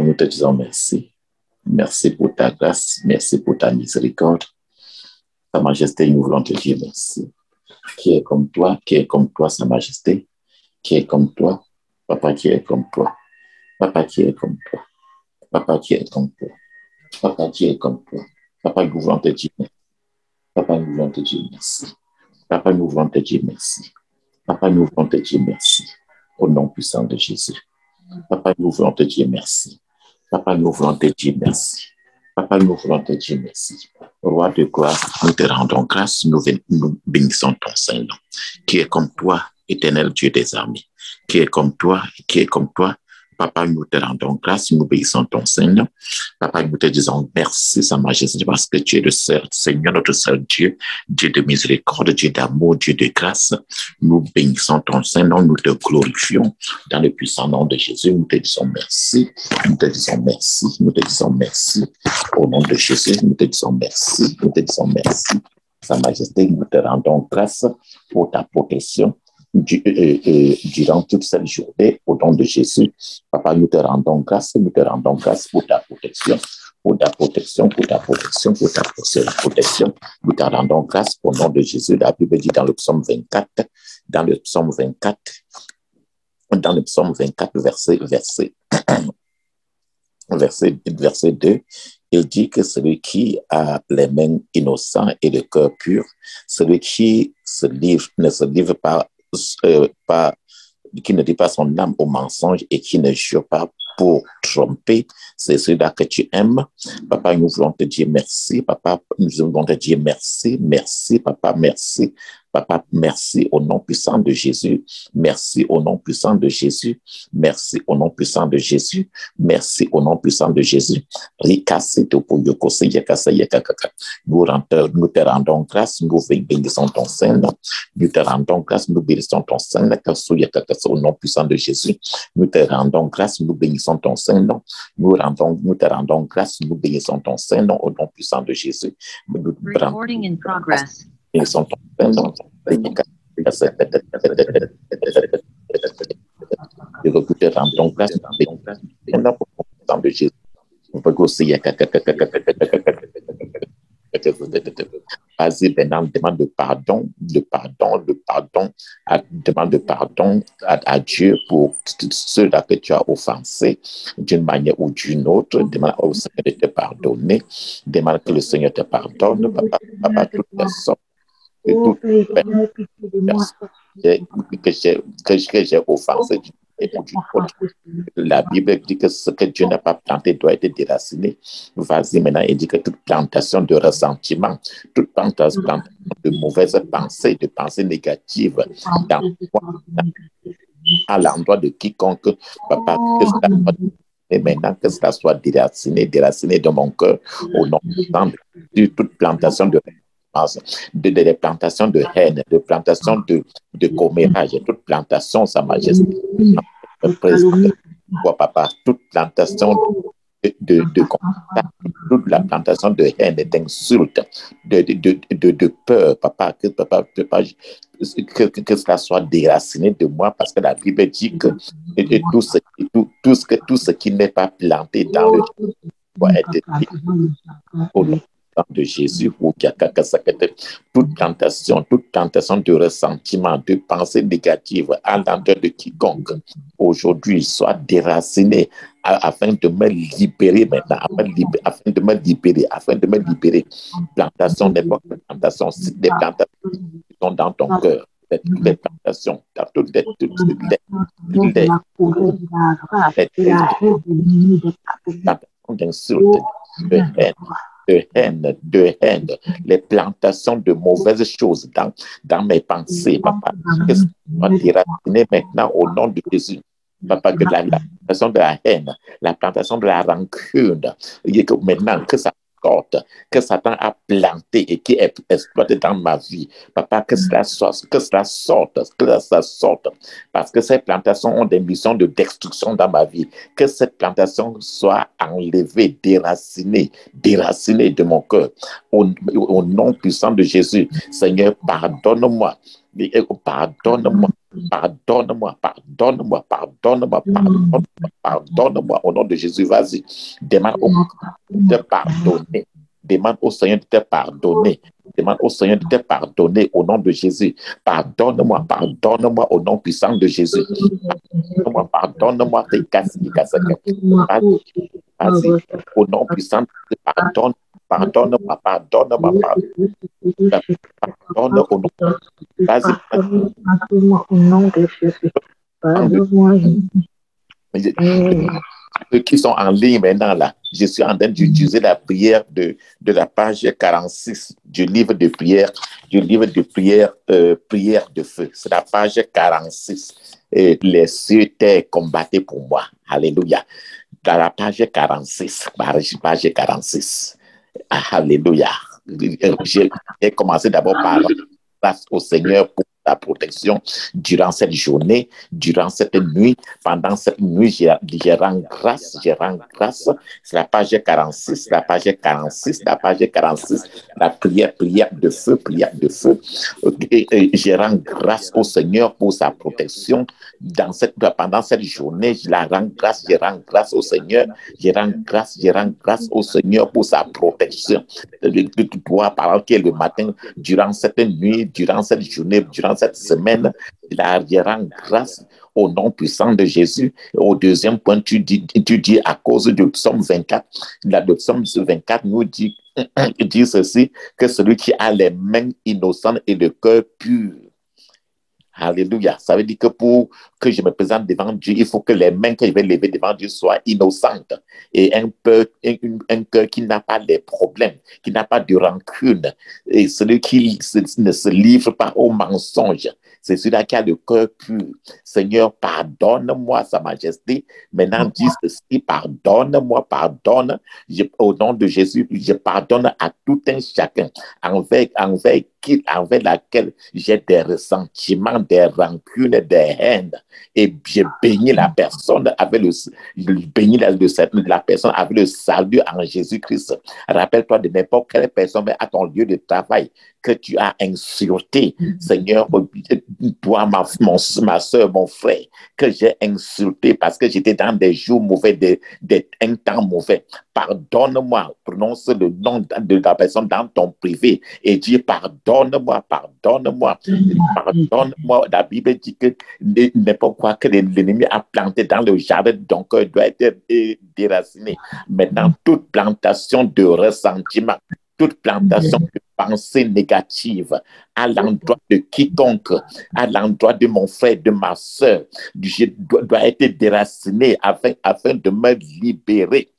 nous te disons merci. Merci pour ta grâce, merci pour ta miséricorde. Sa Majesté, nous voulons te dire merci. Qui est comme toi, Sa Majesté, qui est comme toi, Papa qui est comme toi, Papa qui est comme toi, Papa qui est comme toi, Papa qui est comme toi. Papa, nous voulons te dire merci. Papa, nous voulons te dire merci. Papa, nous voulons te dire merci. Papa, nous voulons te dire merci. Au nom puissant de Jésus. Papa, nous voulons te dire merci. Papa, nous voulons te dire merci. Papa, nous voulons te dire merci. Roi de gloire, nous te rendons grâce, nous bénissons ton Saint-Nom, qui est comme toi, éternel Dieu des armées, qui est comme toi. Papa, nous te rendons grâce, nous bénissons ton Saint-Nom. Papa, nous te disons merci, Sa Majesté, parce que tu es le seul Seigneur, notre seul Dieu, Dieu de miséricorde, Dieu d'amour, Dieu de grâce. Nous bénissons ton Saint-Nom, nous te glorifions dans le puissant nom de Jésus. Nous te disons merci, nous te disons merci, nous te disons merci. Au nom de Jésus, nous te disons merci, nous te disons merci. Sa Majesté, nous te rendons grâce pour ta protection durant toute cette journée, au nom de Jésus. Papa, nous te rendons grâce pour ta protection, pour ta protection, pour ta protection, pour ta protection. Nous te rendons grâce au nom de Jésus. La Bible dit dans le psaume 24, verset 2, il dit que celui qui a les mains innocentes et le cœur pur, celui qui ne se livre pas, qui ne dit pas son âme au mensonge et qui ne jure pas pour tromper, c'est celui-là que tu aimes. Papa, nous voulons te dire merci. Papa, nous voulons te dire merci. Merci, Papa, merci. Papa, merci au nom puissant de Jésus. Merci au nom puissant de Jésus. Merci au nom puissant de Jésus. Merci au nom puissant de Jésus. Nous te rendons grâce, nous bénissons ton Saint-Nom. Nous te rendons grâce, nous bénissons ton Saint-Nom. Au nom puissant de Jésus. Nous te rendons grâce, nous bénissons ton Saint-Nom. Nous te rendons grâce, nous bénissons ton Saint-Nom au nom puissant de Jésus. Recording in progress. Bénissons ton Saint-Nom. Nous te rendons grâce, nous bénissons ton Saint-Nom au nom puissant de Jésus. Vas-y, maintenant, demande pardon, demande pardon à Dieu pour ceux-là que tu as offensés d'une manière ou d'une autre. Demande au Seigneur de te pardonner. Demande que le Seigneur te pardonne, papa, toutes personnes, toutes personnes que j'ai offensées et pour d'une autre. La Bible dit que ce que Dieu n'a pas planté doit être déraciné. Vas-y maintenant, il dit que toute plantation de ressentiment, toute plantation de mauvaises pensées, de pensées négatives à l'endroit de quiconque, papa, et maintenant que cela soit déraciné de mon cœur, au nom de toute plantation de des plantations de haine, de plantations de commérage, toute plantation, Sa Majesté, papa, toute plantation de contact, toute la plantation de haine, d'insultes, de peur, papa, que cela soit déraciné de moi, parce que la Bible dit que tout ce qui n'est pas planté dans le doit être au nom de Jésus, toute tentation de ressentiment, de pensée négative à l'endroit de quiconque, aujourd'hui, soit déracinée afin de me libérer maintenant, afin de me libérer. Plantation, n'importe quelle plantation, des plantations qui sont dans ton cœur, les plantations, toutes les d'insultes, de haine, les plantations de mauvaises choses dans mes pensées, papa, que ça soit déraciné maintenant au nom de Jésus. Papa, que la plantation de la haine, la plantation de la rancune, maintenant que ça sorte, que Satan a planté et qui est exploité dans ma vie, papa, que cela sorte, parce que ces plantations ont des missions de destruction dans ma vie, que cette plantation soit enlevée, déracinée de mon cœur, au nom puissant de Jésus. Seigneur, pardonne-moi, Pardonne-moi, pardonne-moi, pardonne-moi, pardonne-moi, pardonne-moi. Au nom de Jésus, vas-y. Demande au Seigneur de te pardonner. Demande au Seigneur de te pardonner. Demande au Seigneur de te pardonner au nom de Jésus. Pardonne-moi, pardonne-moi au nom puissant de Jésus. Pardonne-moi, pardonne-moi. Vas-y, au nom puissant de Jésus, pardonne, pardonne-moi, pardonne-moi, pardonne au nom. Vas-y, Pardonne-moi au nom de Jésus. Pardonne-moi. ceux qui sont en ligne maintenant là, je suis en train d'utiliser la prière de la page 46 du livre de prière, prière de feu. C'est la page 46. Et les cieux étaient combattés pour moi. Alléluia. Dans la page 46, page 46. Alléluia. J'ai commencé d'abord par grâce au Seigneur pour la protection durant cette journée, durant cette nuit. Pendant cette nuit, je rends grâce, C'est la page 46, la page 46, la page 46, la prière de feu, Et je rends grâce au Seigneur pour sa protection pendant cette journée. Je rends grâce au Seigneur. Je rends grâce au Seigneur pour sa protection. Tu dois parler que le matin, durant cette nuit, durant cette journée, durant cette semaine, je rends grâce au nom puissant de Jésus. Au deuxième point, tu dis à cause du psaume 24, le psaume 24 nous dit ceci, que celui qui a les mains innocentes et le cœur pur. Alléluia. Ça veut dire que pour que je me présente devant Dieu, il faut que les mains que je vais lever devant Dieu soient innocentes et un cœur qui n'a pas de problèmes, qui n'a pas de rancune. Et celui qui ne se livre pas au mensonge, c'est celui-là qui a le cœur pur. Seigneur, pardonne-moi, Sa Majesté. Maintenant, dis ceci, pardonne-moi, pardonne. Au nom de Jésus, je pardonne à tout un chacun envers laquelle j'ai des ressentiments, des rancunes, des haines. Et j'ai béni la personne avec la personne avec le salut en Jésus-Christ. Rappelle-toi de n'importe quelle personne à ton lieu de travail que tu as insulté, Seigneur, toi, ma soeur, mon frère, que j'ai insulté parce que j'étais dans des jours mauvais, un temps mauvais. Pardonne-moi, prononce le nom de la personne dans ton privé et dis pardonne-moi, pardonne-moi, pardonne-moi. La Bible dit que n'importe quoi que l'ennemi a planté dans le jardin de ton cœur doit être déraciné. Maintenant, toute plantation de ressentiment, toute plantation de pensée négative à l'endroit de quiconque, à l'endroit de mon frère, de ma soeur, doit être déracinée afin de me libérer.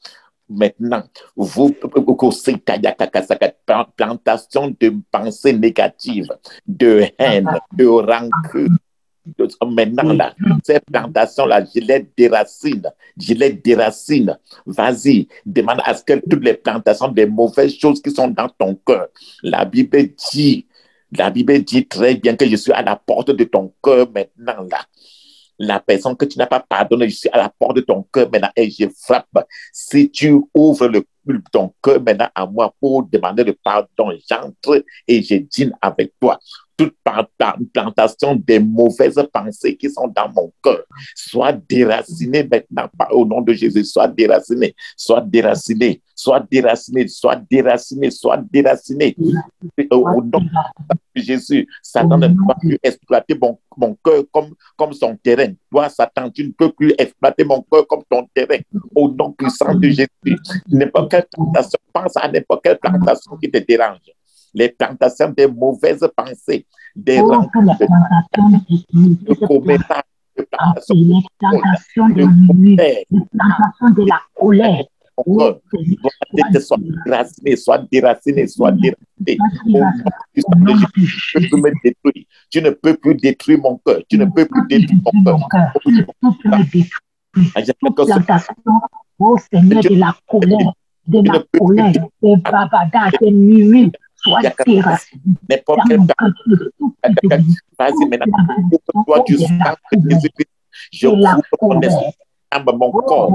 Maintenant, plantation de pensée négative, de haine, de rancune. Maintenant, là, ces plantations-là, je les déracine. Vas-y, demande à ce que toutes les plantations, des mauvaises choses qui sont dans ton cœur, la Bible dit très bien que je suis à la porte de ton cœur maintenant, là. La personne que tu n'as pas pardonné, je suis à la porte de ton cœur maintenant et je frappe. Si tu ouvres ton cœur maintenant à moi pour demander le pardon, j'entre et je dîne avec toi. Toute plantation des mauvaises pensées qui sont dans mon cœur, soit déracinée maintenant au nom de Jésus, soit déracinée. Au nom de Jésus, Satan ne peut plus exploiter mon cœur comme son terrain. Toi, Satan, tu ne peux plus exploiter mon cœur comme ton terrain. Au nom puissant de Jésus, n'importe quelle plantation, pense à n'importe quelle plantation qui te dérange. Les plantations des mauvaises pensées, des rencontres, de commémoration, de plantations de la colère. Soit déraciné. Tu ne peux plus détruire mon cœur. Tu ne peux plus détruire mon cœur. Ô Seigneur, de la colère, des bavadas, des murmures, sois déraciné. Vas-y maintenant, toi du sang de Jésus-Christ, je couvre mon esprit, mon corps,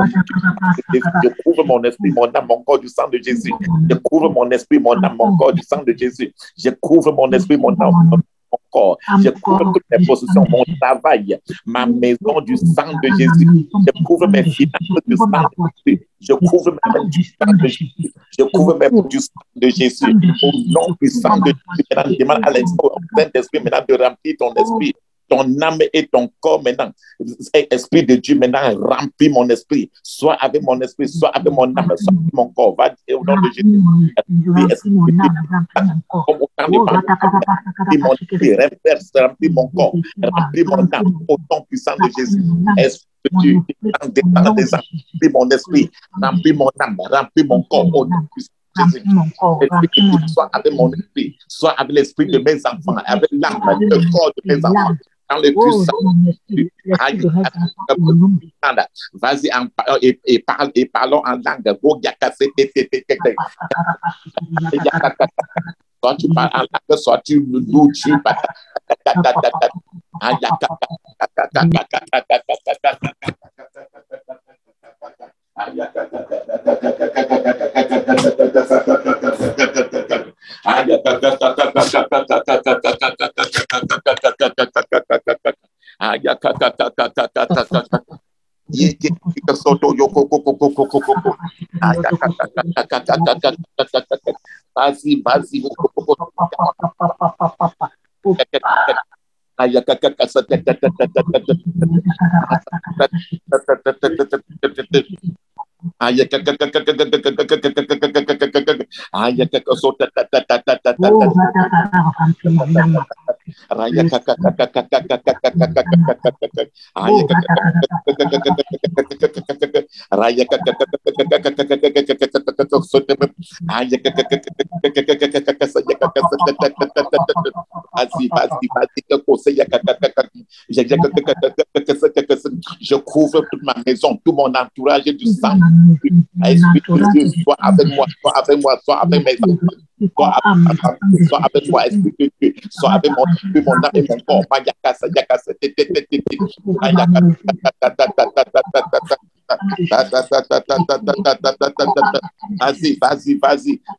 je couvre mon esprit, mon âme, mon corps du sang de Jésus. Je couvre mon esprit, mon âme, mon corps du sang de Jésus. Je couvre mon esprit, mon âme, mon corps. Je couvre toutes mes possessions, mon travail, ma maison du sang de Jésus. Je couvre mes finances du sang de Jésus. Je couvre mes mains du sang de Jésus. Je couvre mes mains du sang de Jésus. Au nom du sang de Jésus, maintenant, demande à l'Esprit, au Saint-Esprit, maintenant, de remplir ton esprit, ton âme et ton corps maintenant. Esprit de Dieu, maintenant, remplis mon esprit. Soit avec mon esprit, soit avec mon âme, soit avec mon corps. Va dire au nom de Jésus. Comme autant de remplis mon esprit, remplis mon corps, remplis mon âme, au nom puissant de Jésus. Esprit de Dieu, remplis mon esprit, remplis mon âme, remplis mon corps, au nom puissant. Jésus, soit avec mon esprit, soit avec l'esprit de mes enfants, avec l'âme, le corps de mes enfants, dans le puissant. Vas-y et parlons en langue. Soit tu parles en langue, soit tu nous dis. Je couvre toute ma maison, tout mon entourage du sang. Esprit de Dieu, sois avec moi, sois avec moi, sois avec mes enfants, sois avec moi, Esprit de Dieu, sois avec mon esprit, mon âme et mon corps.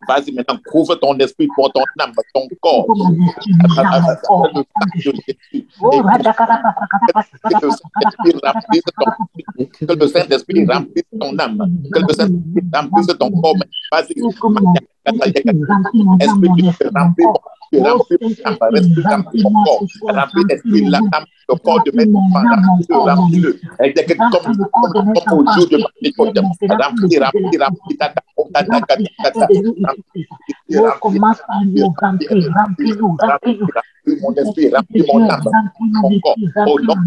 Vas-y, maintenant, couvre ton esprit pour ton âme, ton corps. Que le Saint-Esprit remplisse ton âme, que le Saint-Esprit remplisse ton corps. Vas-y, Esprit de Dieu, remplis mon corps, remplis l'esprit, l'âme, le corps de mes enfants, remplis-le, comme au jour de Pentecôte, remplis mon esprit, remplis mon âme, mon corps, au nom de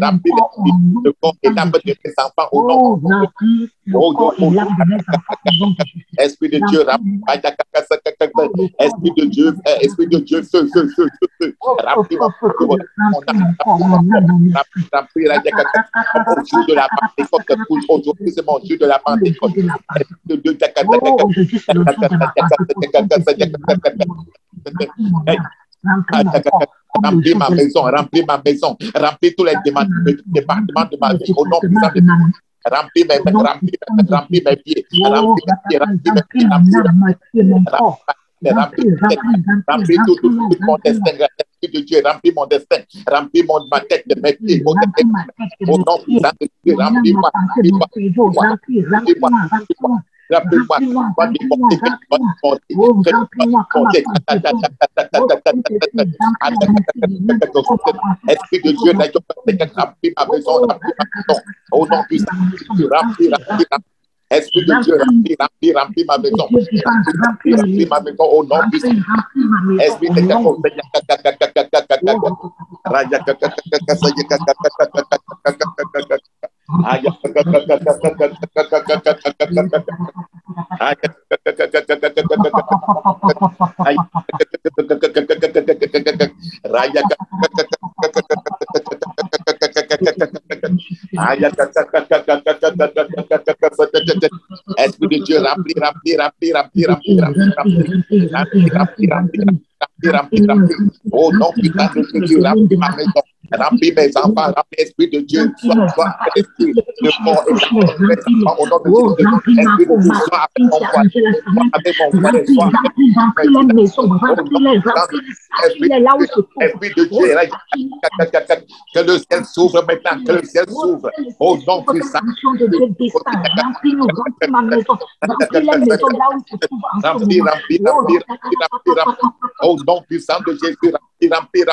remplis le corps et l'âme de mes enfants, au nom de Esprit de Dieu, Esprit de Dieu, Esprit de Dieu, feu, remplis mon âme, remplis la au jour de la Pentecôte, aujourd'hui c'est mon jour de la Pentecôte. Esprit de Dieu, remplis ma maison, remplis tous les départements de ma vie, au nom puissant de Dieu. Remplis mes pieds, remplis tout mon destin, Esprit de Dieu, remplis mon destin, remplis ma tête, mes pieds, au nom puissant de Dieu, remplis-moi, Esprit de Dieu, remplis ma maison, au nom puissant de Dieu, remplis. Esprit de Dieu, remplis ma maison. Remplis ma maison au nom du Seigneur. Esprit de Dieu, Esprit de Dieu, remplis. Oh non, putain de Dieu, remplis ma maison, remplis mes enfants, remplis l'Esprit de Dieu, sois l'Esprit de mort et au nom de Jésus. Esprit de Dieu, sois avec mon foyer, sois avec mon foyer, sois avec Esprit de Dieu, que le ciel s'ouvre maintenant, que le ciel s'ouvre au nom puissant de Dieu. Au nom puissant de Jésus, remplis.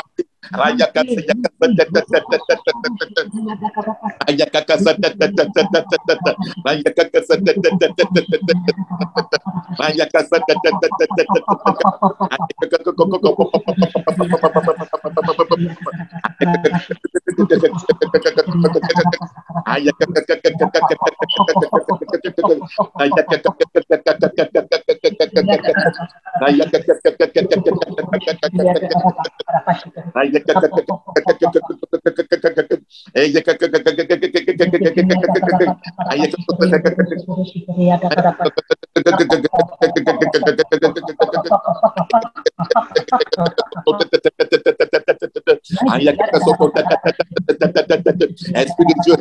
Esprit de Dieu,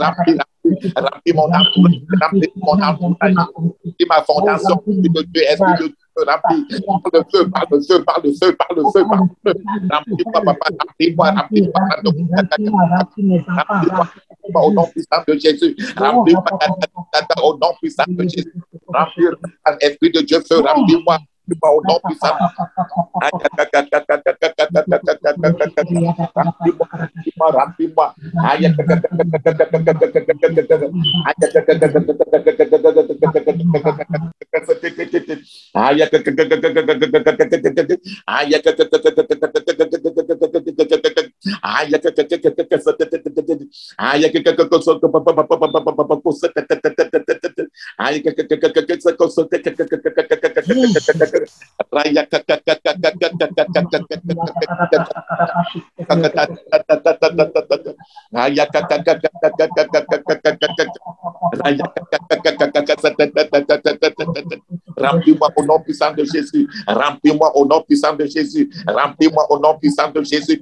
remplis mon âme, remplis ma fondation, Esprit de Dieu, Esprit de Dieu, remplis par le feu, remplis-moi, papa, remplis-moi, au nom puissant de Jésus, remplis-moi au nom puissant de Jésus, remplis Esprit de Dieu, feu, remplis-moi au nom puissant. Remplis-moi. Remplis-moi au nom puissant de Jésus. Remplis-moi au nom puissant de Jésus. Remplis-moi au nom puissant de Jésus.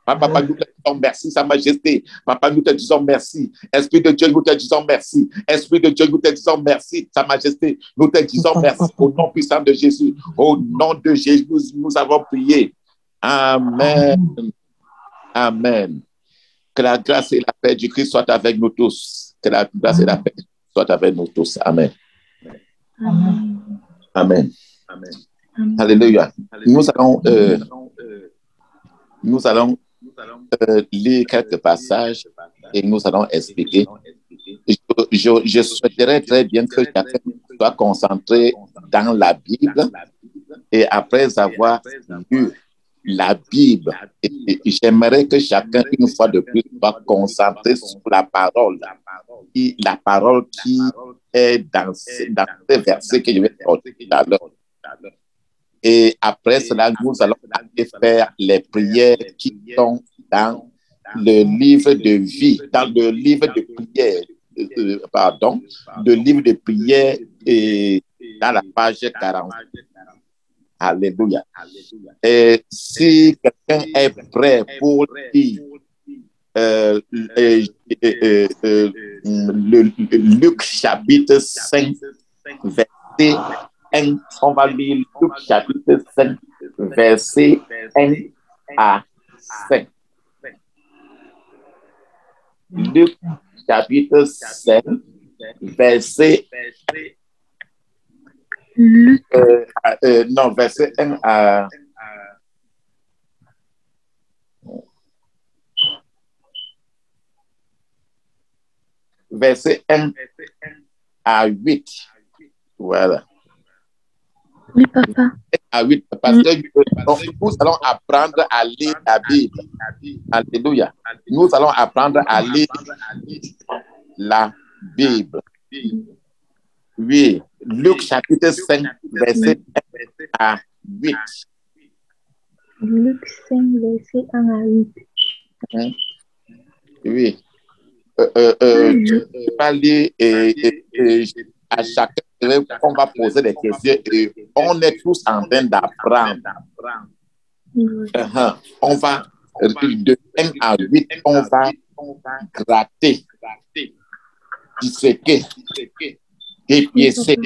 Papa, nous te disons merci, Sa Majesté. Papa, nous te disons merci. Esprit de Dieu, nous te disons merci. Esprit de Dieu, nous te disons merci, Sa Majesté. Nous te disons merci au nom puissant de Jésus. Au nom de Jésus, nous avons prié. Amen. Amen. Que la grâce et la paix du Christ soient avec nous tous. Que la grâce et la paix soient avec nous tous. Amen. Amen. Amen. Amen. Alléluia. Nous allons lire quelques passages et nous allons expliquer. Je souhaiterais très bien que chacun soit concentré dans la Bible et après avoir lu la Bible, j'aimerais que chacun, une fois de plus, soit concentré sur la parole qui est dans ces versets que je vais porter tout à l'heure. Et après cela, nous allons aller faire les prières qui sont dans le livre de vie, dans le livre de prière, le livre de prière dans la page 40. Alléluia. Et si quelqu'un est prêt pour lire Luc chapitre 5, verset 1, on va lire Luc chapitre 5, verset 1 à 5. Luc chapitre 5, verset verset 1 à verset 1 à 8. Voilà. Oui, papa. À 8, parce que nous allons apprendre à lire la Bible. Alléluia. Nous allons apprendre à lire la Bible. Oui. Luc chapitre 5, verset 1 à 8. Luc 5, verset 1 à 8. Oui. Je vais lire et à chacun, on va poser des questions et on est tous en train d'apprendre. On va de 1 à 8, on va gratter, disséquer, dépiécer,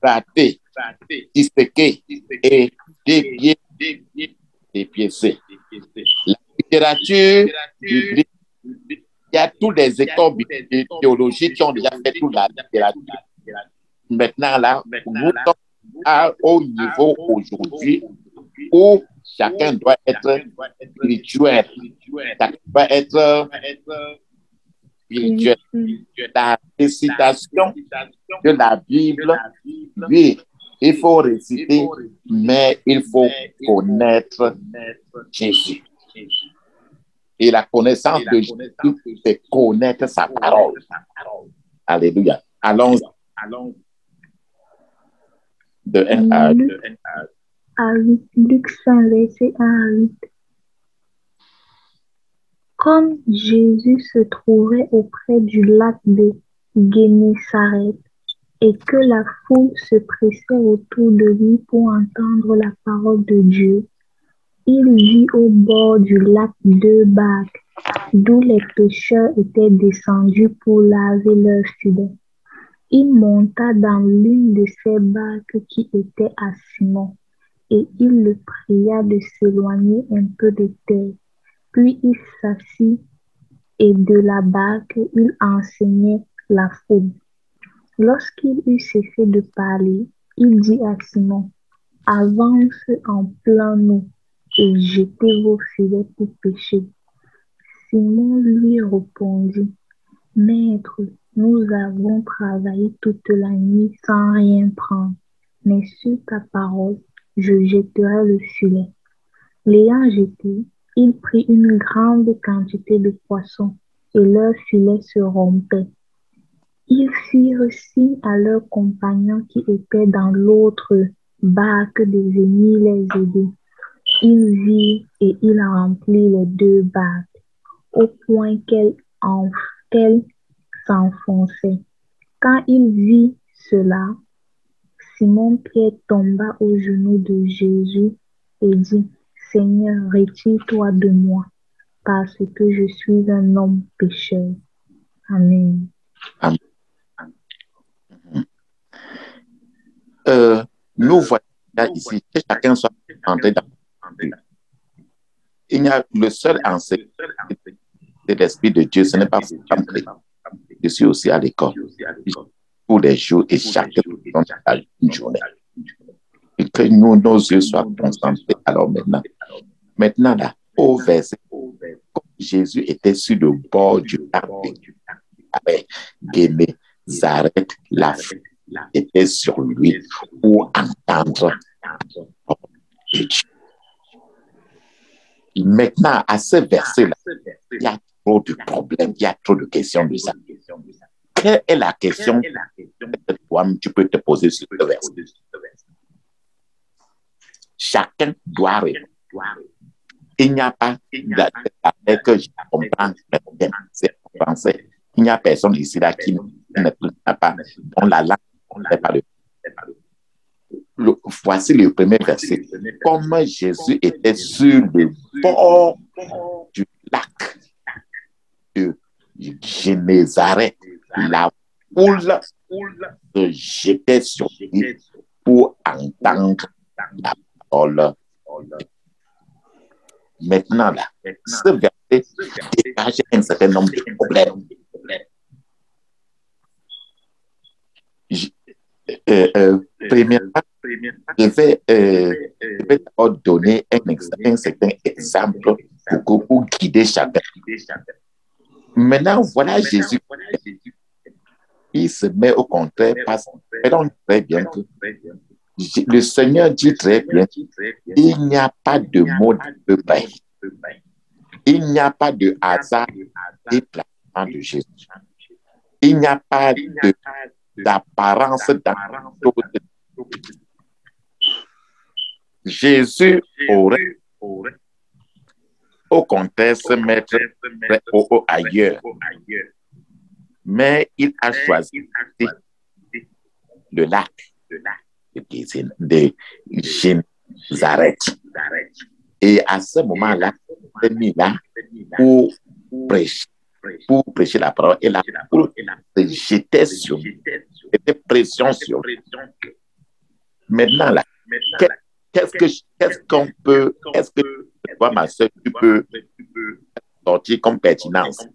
gratter, disséquer et dépiécer. La littérature biblique, il y a tous les écoles théologiques qui ont déjà fait toute la littérature. Maintenant, là, nous sommes au niveau aujourd'hui où chacun doit être spirituel. Chacun doit être spirituel. La récitation de la Bible, oui, il faut réciter, mais il faut connaître Jésus. Et la connaissance de Jésus, c'est connaître sa parole. Alléluia. Allons de 1 à 8. Luc 5, verset 1 à 8. Comme Jésus se trouvait auprès du lac de Guénézareth et que la foule se pressait autour de lui pour entendre la parole de Dieu, il vit au bord du lac 2 barques, d'où les pêcheurs étaient descendus pour laver leurs filets. Il monta dans l'une de ces barques qui était à Simon, et il le pria de s'éloigner un peu de terre. Puis il s'assit, et de la barque, il enseignait la foule. Lorsqu'il eut cessé de parler, il dit à Simon, « Avance en plein eau et jetez vos filets pour pêcher. » Simon lui répondit, « Maître, nous avons travaillé toute la nuit sans rien prendre, mais sur ta parole, je jetterai le filet. » L'ayant jeté, il prit une grande quantité de poissons et leur filet se rompait. Ils firent signe à leurs compagnons qui étaient dans l'autre barque de venir les aider. Ils virent et ils remplirent les 2 barques, au point qu'elles s'enfonçaient. Quand il vit cela, Simon-Pierre tomba aux genoux de Jésus et dit, « Seigneur, retire-toi de moi, parce que je suis un homme pécheur. » Amen. Amen. Nous voyons ici que chacun soit entré dans Dieu. Il y a le seul enseignement de l'Esprit de Dieu, ce n'est pas pour entrer. Je suis aussi à l'école tous les jours et chaque une journée. Et que nos yeux soient concentrés. Alors maintenant là, au verset, comme Jésus était sur le bord du lac avec Guénézareth, la foule était sur lui pour entendre Dieu. Maintenant, à ce verset-là, il y a trop de problèmes, il y a trop de questions de ça. Quelle est la question que toi-même tu peux te poser sur ce verset? Chacun doit répondre. Il n'y a pas que je comprends, c'est français. Il n'y a personne ici là qui n'a pas, dont la langue n'est pas voici le premier verset. Comme Jésus était sur le bord du lac de Génézareth, la foule se jetait sur lui pour entendre la parole. Maintenant, là, ce verset dégage un certain nombre de problèmes. Premièrement, je vais d'abord donner un certain exemple pour guider chacun. Maintenant, voilà Jésus. Il se met au contraire parce que très bien que le Seigneur dit très bien, il n'y a pas de mot de paix. Il n'y a pas de hasard des placements de Jésus. Il n'y a pas d'apparence dans tout. Jésus aurait au contraire se mettre ailleurs. Mais il a choisi le lac de Génézareth. Et à ce moment-là, était mis là pour prêcher, la parole. Et la foule se jetait sur lui. C'était pression sur lui. Maintenant, là, qu'est-ce qu'on peut, est-ce que toi, ma soeur, tu peux sortir comme pertinence?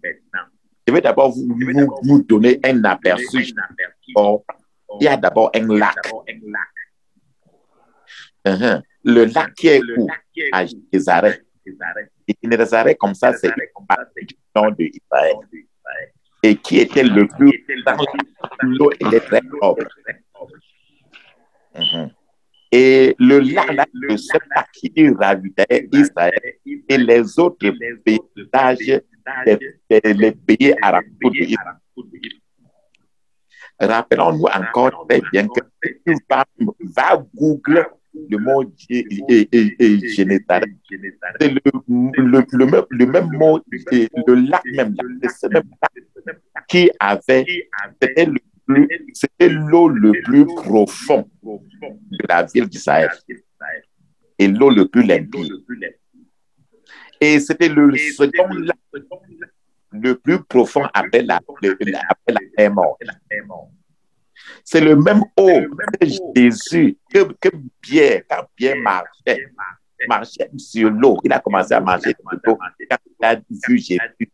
Je vais d'abord vous donner un aperçu. Or, il y a d'abord un lac. Le lac qui est où? À Gézareth. Et Gézareth, comme ça, c'est une partie du nord d'Israël. Et qui était le plus dans l'eau était très sobre. Et le lac, là, le seul lac qui ravitaillait Israël et les autres paysages les pays arabes. Rappelons-nous encore très bien que tu vas Google le mot Génézareth. C'est le même mot, le lac même, c'est le même lac qui avait, c'était l'eau le plus profond de la ville d'Israël et l'eau le plus limpide. Et c'était le second lac le plus profond après la mer morte. C'est le même eau que Jésus, que Pierre, quand Pierre marchait sur l'eau, il a commencé à marcher sur l'eau. Quand il a vu Jésus,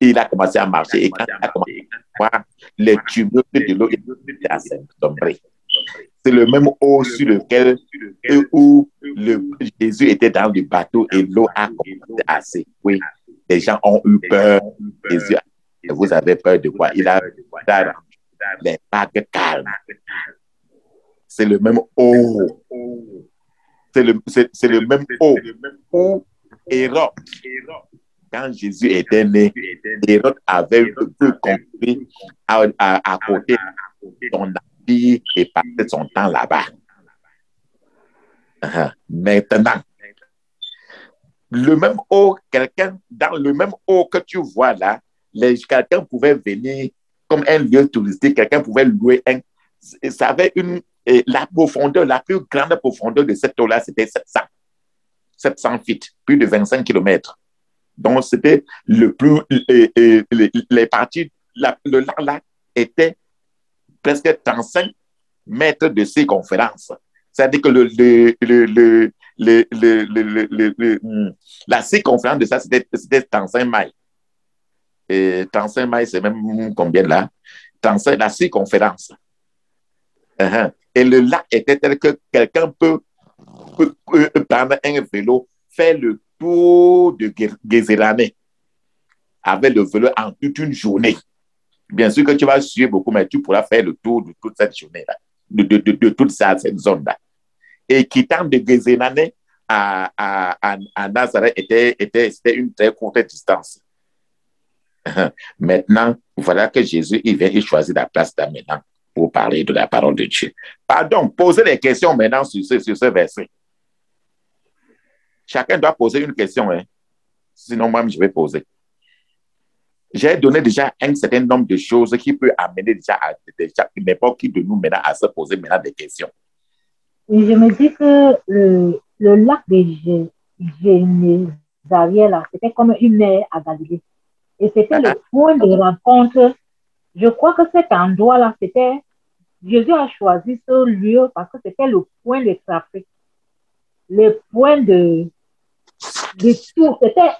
il a commencé à marcher et quand il a commencé à voir les tumultes de l'eau, il a sombré. C'est le même eau sur lequel où Jésus était dans le bateau et l'eau a commencé à secouer. Les gens ont eu peur. Jésus, vous avez peur de quoi? Il a les vagues calmes. C'est le même eau. C'est le même eau où Hérode, quand Jésus était né, Hérode avait pu construire à côté de son habit et passer son temps là-bas. Maintenant, le même eau, dans le même eau que tu vois là, quelqu'un pouvait venir comme un lieu touristique, quelqu'un pouvait louer ça avait la profondeur, la plus grande profondeur de cette eau-là, c'était 700 feet, plus de 25 kilomètres. Donc, c'était le plus, les parties, le lac là était presque 35 mètres de circonférence. C'est-à-dire que la circonférence de ça, c'était 35 miles. Et 35 miles, c'est même combien là? 35, la circonférence. Et le lac était tel que quelqu'un peut prendre un vélo, faire le tour de Gézérané avec le vélo en toute une journée. Bien sûr que tu vas suivre beaucoup, mais tu pourras faire le tour de toute cette journée-là, de toute cette zone-là. Et quittant de Gézérané à Nazareth, c'était une très courte distance. Maintenant, voilà que Jésus, il vient, il choisit la place là maintenant pour parler de la parole de Dieu. Pardon, posez des questions maintenant sur ce verset. Chacun doit poser une question, hein? Sinon, moi, je vais poser. J'ai donné déjà un certain nombre de choses qui peut amener déjà n'importe qui de nous maintenant à se poser maintenant des questions. Et je me dis que le lac de Génézareth, là, c'était comme une mer à Galilée. Et c'était le point de rencontre. Je crois que cet endroit-là, Jésus a choisi ce lieu parce que c'était le point de trafic. Le point de tout. C'était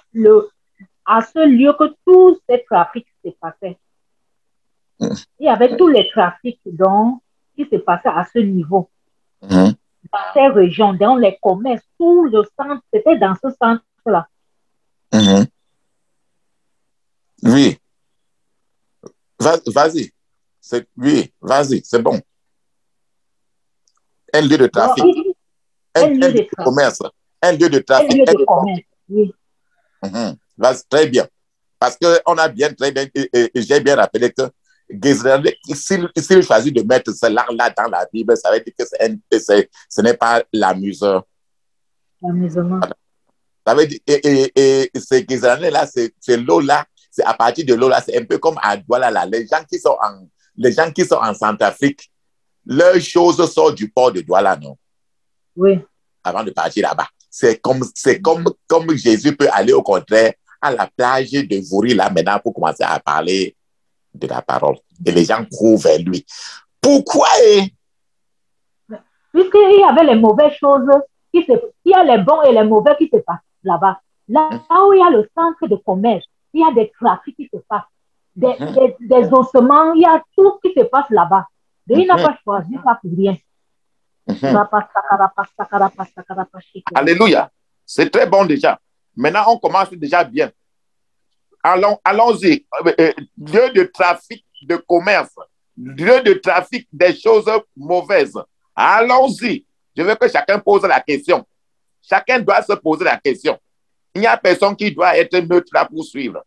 à ce lieu que tout ce trafic se passait. Il y avait tous les trafics qui se passaient à ce niveau. Dans ces régions, dans les commerces, tout le centre, c'était dans ce centre-là. Oui. Vas-y. Oui, vas-y, c'est bon. Un lieu de trafic. Un lieu de commerce. Un lieu de trafic. Un lieu de commerce, oui. Très bien. Parce qu'on a bien, très bien, et j'ai bien rappelé que Gézérané, s'il choisit de mettre cela là dans la Bible, ça veut dire que ce n'est pas l'amuseur. L'amusement. Ça veut dire, et ce Gézérané là, c'est l'eau là, c'est à partir de l'eau là, c'est un peu comme à Douala là. Les gens qui sont en Centrafrique, leurs choses sortent du port de Douala, non? Oui. Avant de partir là-bas. c'est comme Jésus peut aller au contraire à la plage de Vouri là maintenant pour commencer à parler de la parole. Et les gens courent vers lui. Pourquoi? Puisqu'il y avait les mauvaises choses, il y a les bons et les mauvais qui se passent là-bas. Là où il y a le centre de commerce, il y a des trafics qui se passent, des ossements, il y a tout qui se passe là-bas. Et il n'a pas choisi ça pour rien. Alléluia. C'est très bon déjà. Maintenant, on commence déjà bien. Allons-y. Lieu de trafic de commerce, lieu de trafic des choses mauvaises. Allons-y. Je veux que chacun pose la question. Chacun doit se poser la question. Il n'y a personne qui doit être neutre là pour suivre.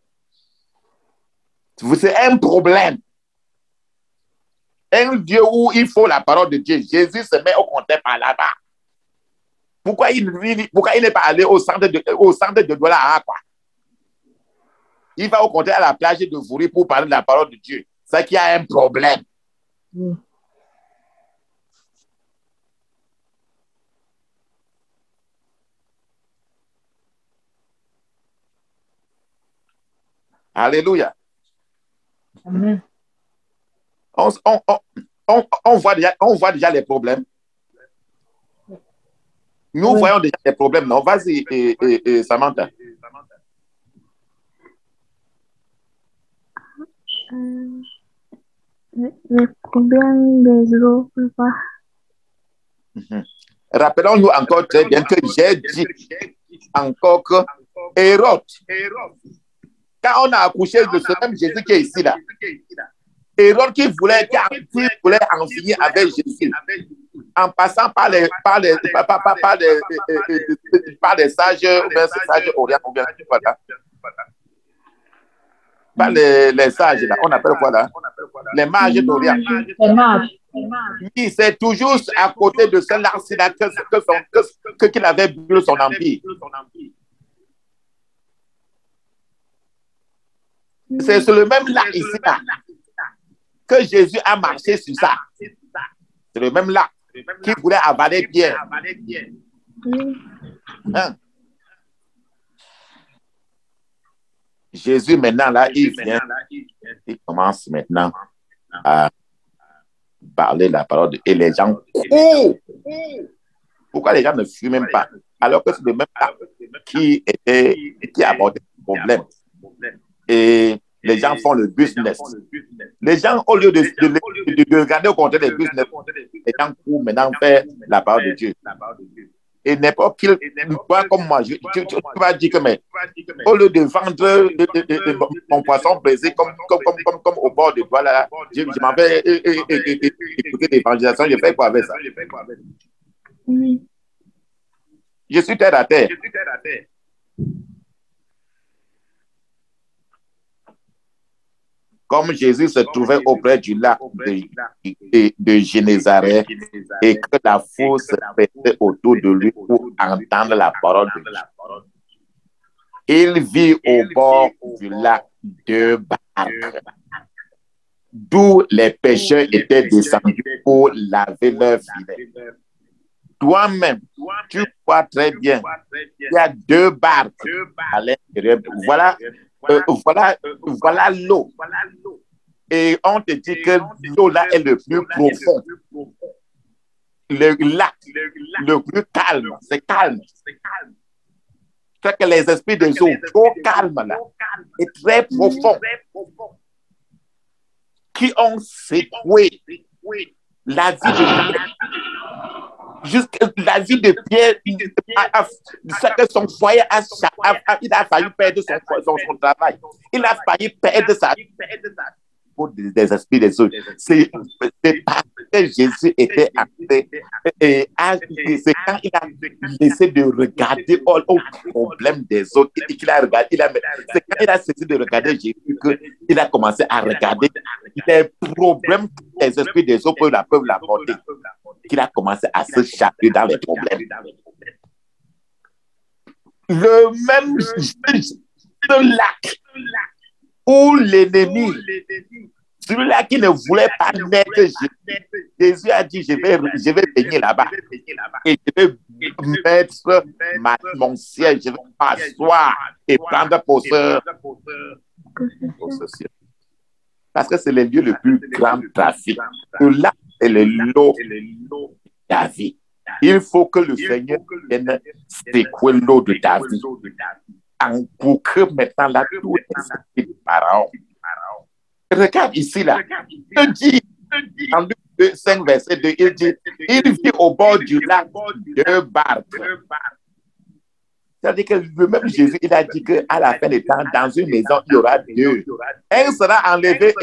C'est un problème. Un Dieu où il faut la parole de Dieu. Jésus se met au contraire par là-bas. Pourquoi il n'est pas allé au centre de Douala, quoi? Il va au contraire à la plage de Vouri pour parler de la parole de Dieu. C'est qu'il y a un problème. Alléluia. Amen. On voit déjà les problèmes. Nous voyons déjà les problèmes. Non, vas-y, Samantha. Les problèmes des autres, papa. Rappelons-nous encore très bien que j'ai dit encore que Hérode, quand on a accouché de ce même Jésus qui est ici là, Hérode qui voulait en finir avec Jésus, en passant par les sages, ou bien ces sages orientaux, ou bien voilà. Pas les sages là, on appelle quoi là? Les mages d'Orient. Les mages. Oui, c'est toujours à côté de celle-là qu'il avait brûlé son empire. C'est sur le même lac ici là que Jésus a marché sur ça. C'est le même lac qui voulait avaler Pierre. Hein? Jésus maintenant là, il commence maintenant à parler la parole et les gens courent. Pourquoi les gens ne fuient même pas? Alors que c'est le même lac qui apportait le problème. Et les gens font le business. Les gens, au lieu de regarder au contraire des business, les gens courent maintenant faire la parole de Dieu. Et n'importe qui, toi comme moi, tu vas dire que, mais au lieu de vendre mon poisson brisé comme au bord de toi, là, je m'en vais écouter l'évangélisation, je fais quoi avec ça? Je suis terre à terre. Comme Jésus se trouvait auprès du lac de Génézareth et que la foule se pressait autour de lui pour entendre la parole de Dieu. Il vit au bord du lac 2 barques, d'où les pêcheurs étaient descendus pour laver leurs filets. Toi-même, tu vois très bien, il y a 2 barques à l'intérieur. Voilà l'eau. Et on te dit que l'eau là est le plus profond. Le lac, le plus calme, c'est calme. C'est que les esprits des eaux, trop calmes là, et très profonds, qui ont secoué la vie de Pierre. Jusqu'à la vie de Pierre, c'est que son foyer il a failli perdre son travail. Il a failli perdre sa vie pour des esprits des autres. C'est parce que Jésus était entré et c'est quand il a laissé de regarder au problème des autres qu'il a regardé. C'est quand il a cessé de regarder Jésus qu'il a commencé à regarder les problèmes que les esprits des autres peuvent l'apporter. Qu'il a commencé à se charger dans les problèmes. Le même lac où l'ennemi, celui-là qui ne voulait pas naître, Jésus a dit, je vais baigner là-bas et je vais mettre mon siège, je vais m'asseoir et prendre possession. Parce que c'est le lieu le plus grand trafic. Là, c'est le lot de David. Il faut que le Seigneur vienne secouer l'eau de David. Pour que maintenant, là, tous les parents. Regarde ici, là. Il dit, en 5 verset 2, il dit, il vit au bord du lac deux barques. C'est-à-dire que le même Jésus, il a dit qu'à la fin des temps, dans une maison, il y aura deux. Un sera enlevé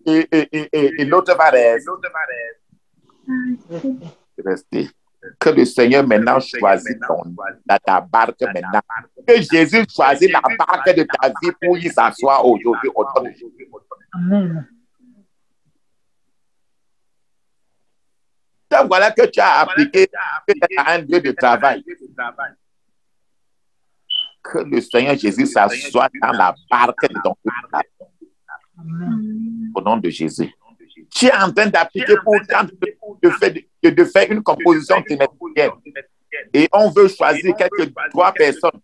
et l'autre va rester. Que le Seigneur maintenant choisit ta barque maintenant. Que Jésus choisit la barque de ta vie pour y s'asseoir aujourd'hui. Amen. Donc voilà que tu as appliqué à un lieu de travail. Que le Seigneur Jésus s'assoie dans la barque de ton travail. Au nom de Jésus. Tu es en train d'appliquer pour de faire une composition trimestrielle. Et on veut choisir quelques 3 personnes,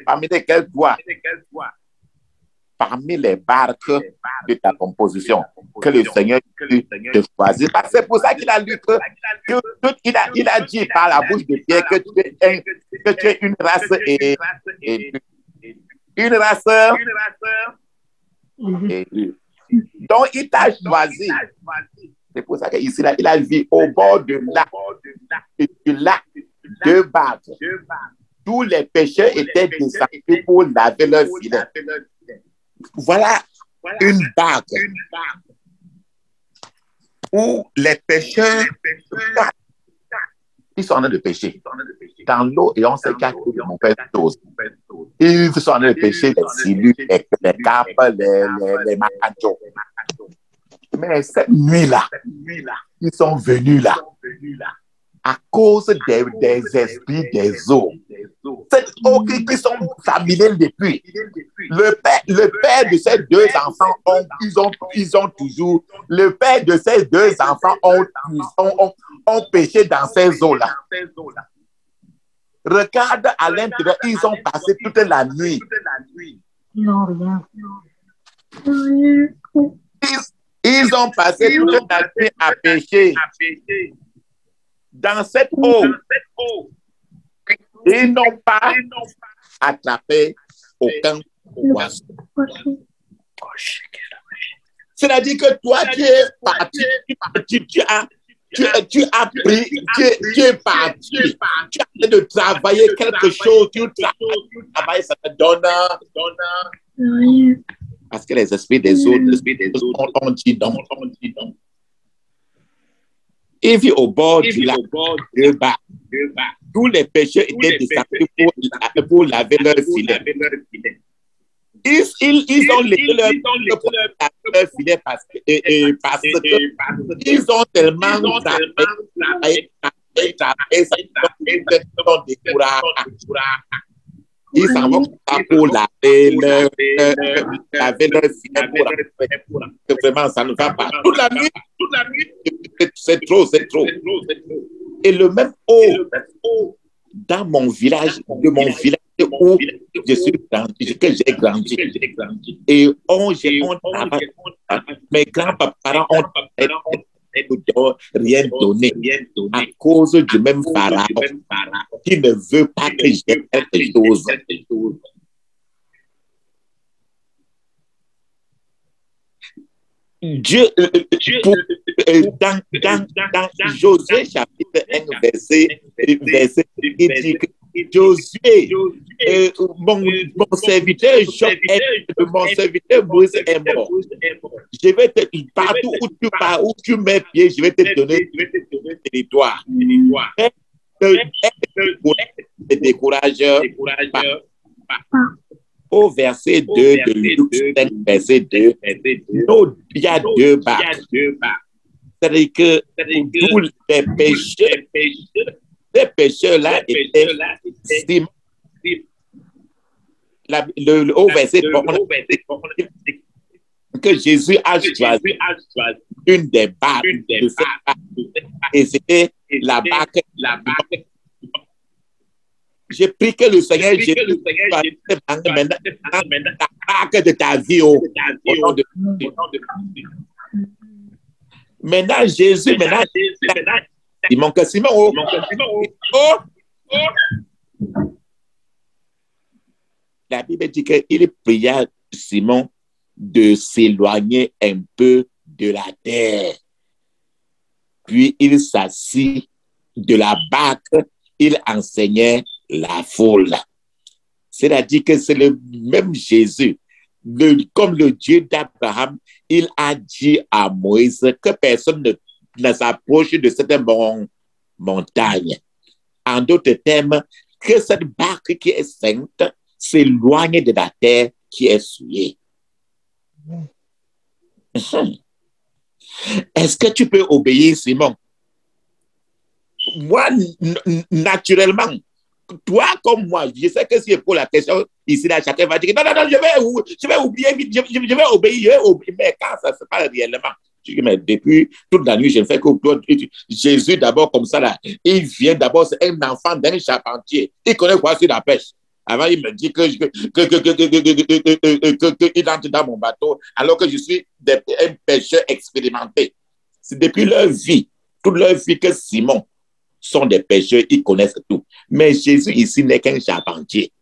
parmi lesquelles toi, parmi les barques de ta composition, que le Seigneur te choisit. C'est pour ça qu'il a lu il a dit par la bouche de Pierre que tu es une race et une race. Donc, il t'a choisi. C'est pour ça qu'ici, il a vu au bord du lac, 2 barques. Tous les pêcheurs étaient descendus pour laver leur filet. Voilà une barque où les pêcheurs, ils sont en train de pêcher dans l'eau et on sait qu'il y a de mauvaises choses. Ils sont en train de pêcher les silures, les carpes, les macanchos. Mais cette nuit-là, ils sont venus là à cause des esprits des eaux. Cette eau qui sont familiers depuis. Le père de ces 2 enfants, ils ont toujours, le père de ces 2 enfants ont pêché dans ces eaux-là. Regarde à l'intérieur, ils ont passé toute la nuit. Non, rien. Ils ont passé toute la nuit à pêcher. Dans cette eau, ils n'ont pas attrapé aucun poisson. C'est-à-dire que toi, tu es parti, tu es parti, tu as de travailler quelque chose, tu travailles, ça te donne. Parce que les esprits des autres ont dit non. Il vit au bord du lac, 2 barques. Tous les pêcheurs étaient descendus pour laver leur filet. Ils ont laissé leur filet parce qu'ils ont tellement travaillé, ils s'en vont pour laver leur filet. Vraiment, ça ne va pas. Toute la nuit, c'est trop. Et le même eau dans mon village, de mon village où je suis grandi, que j'ai grandi. Et mes grands-parents ont rien donné à cause du même pharaon qui ne veut pas que j'ai quelque chose. Dieu, dans Josué chapitre 1, verset, il dit que Josué, mon serviteur Moïse est mort. Je vais te dire, partout où tu mets pied, je vais te donner le territoire. Ne décourage pas. Au verset 2 de Luc 5, verset 2, il y a 2 barques. C'est-à-dire que tous les pécheurs-là étaient le haut verset que Jésus a choisi une des barques de cette barque. Et c'était la barque J'ai pris que le Seigneur Jésus maintenant la marque de ta vie au nom de Jésus. Maintenant, Jésus, Simon, que Simon, la Bible dit qu'il pria Simon de s'éloigner un peu de la terre. Puis il s'assit de la barque, il enseignait la foule. C'est-à-dire que c'est le même Jésus, comme le Dieu d'Abraham, il a dit à Moïse que personne ne s'approche de cette montagne. En d'autres termes, que cette barque qui est sainte s'éloigne de la terre qui est souillée. Est-ce que tu peux obéir, Simon? Moi, naturellement, toi comme moi, je sais que si je pose la question ici, là, chacun va dire non, je vais oublier vite, je vais obéir, mais quand ça se passe réellement, je dis, mais depuis toute la nuit, je ne fais que Jésus d'abord comme ça, là, il vient d'abord, c'est un enfant d'un charpentier, il connaît quoi sur la pêche. Avant, il me dit qu'il entre dans mon bateau, alors que je suis un pêcheur expérimenté. C'est depuis leur vie, toute leur vie que Simon sont des pêcheurs, ils connaissent tout. Mais Jésus ici n'est qu'un charpentier.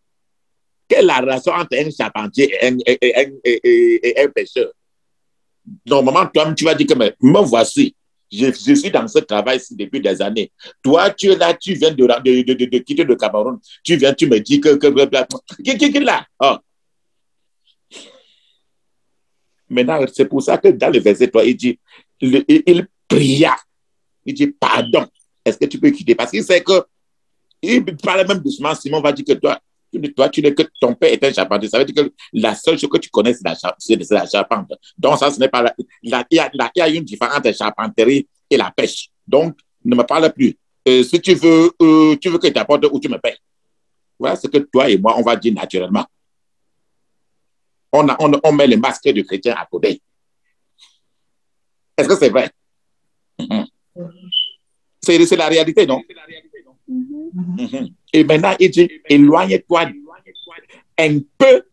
Quelle est la relation entre un charpentier et un pêcheur? Normalement, toi, tu vas dire que me voici. Je suis dans ce travail-ci depuis des années. Toi, tu es là, tu viens de quitter le Cameroun. Tu viens, tu me dis que qui là? Oh. Maintenant, c'est pour ça que dans le verset 3, il dit, il pria. Il dit, pardon. Est-ce que tu peux quitter? Parce qu'il sait que, il parle même doucement, Simon va dire que toi, tu n'es que ton père est un charpentier. Ça veut dire que la seule chose que tu connais, c'est la charpente. Donc, ça, ce n'est pas il y a une différence entre la charpenterie et la pêche. Donc, ne me parle plus. Si tu veux que je t'apporte ou tu me payes. Voilà ce que toi et moi, on va dire naturellement. On met le masque de chrétien à côté. Est-ce que c'est vrai? C'est la réalité, non? Et maintenant, il dit, éloigne-toi un peu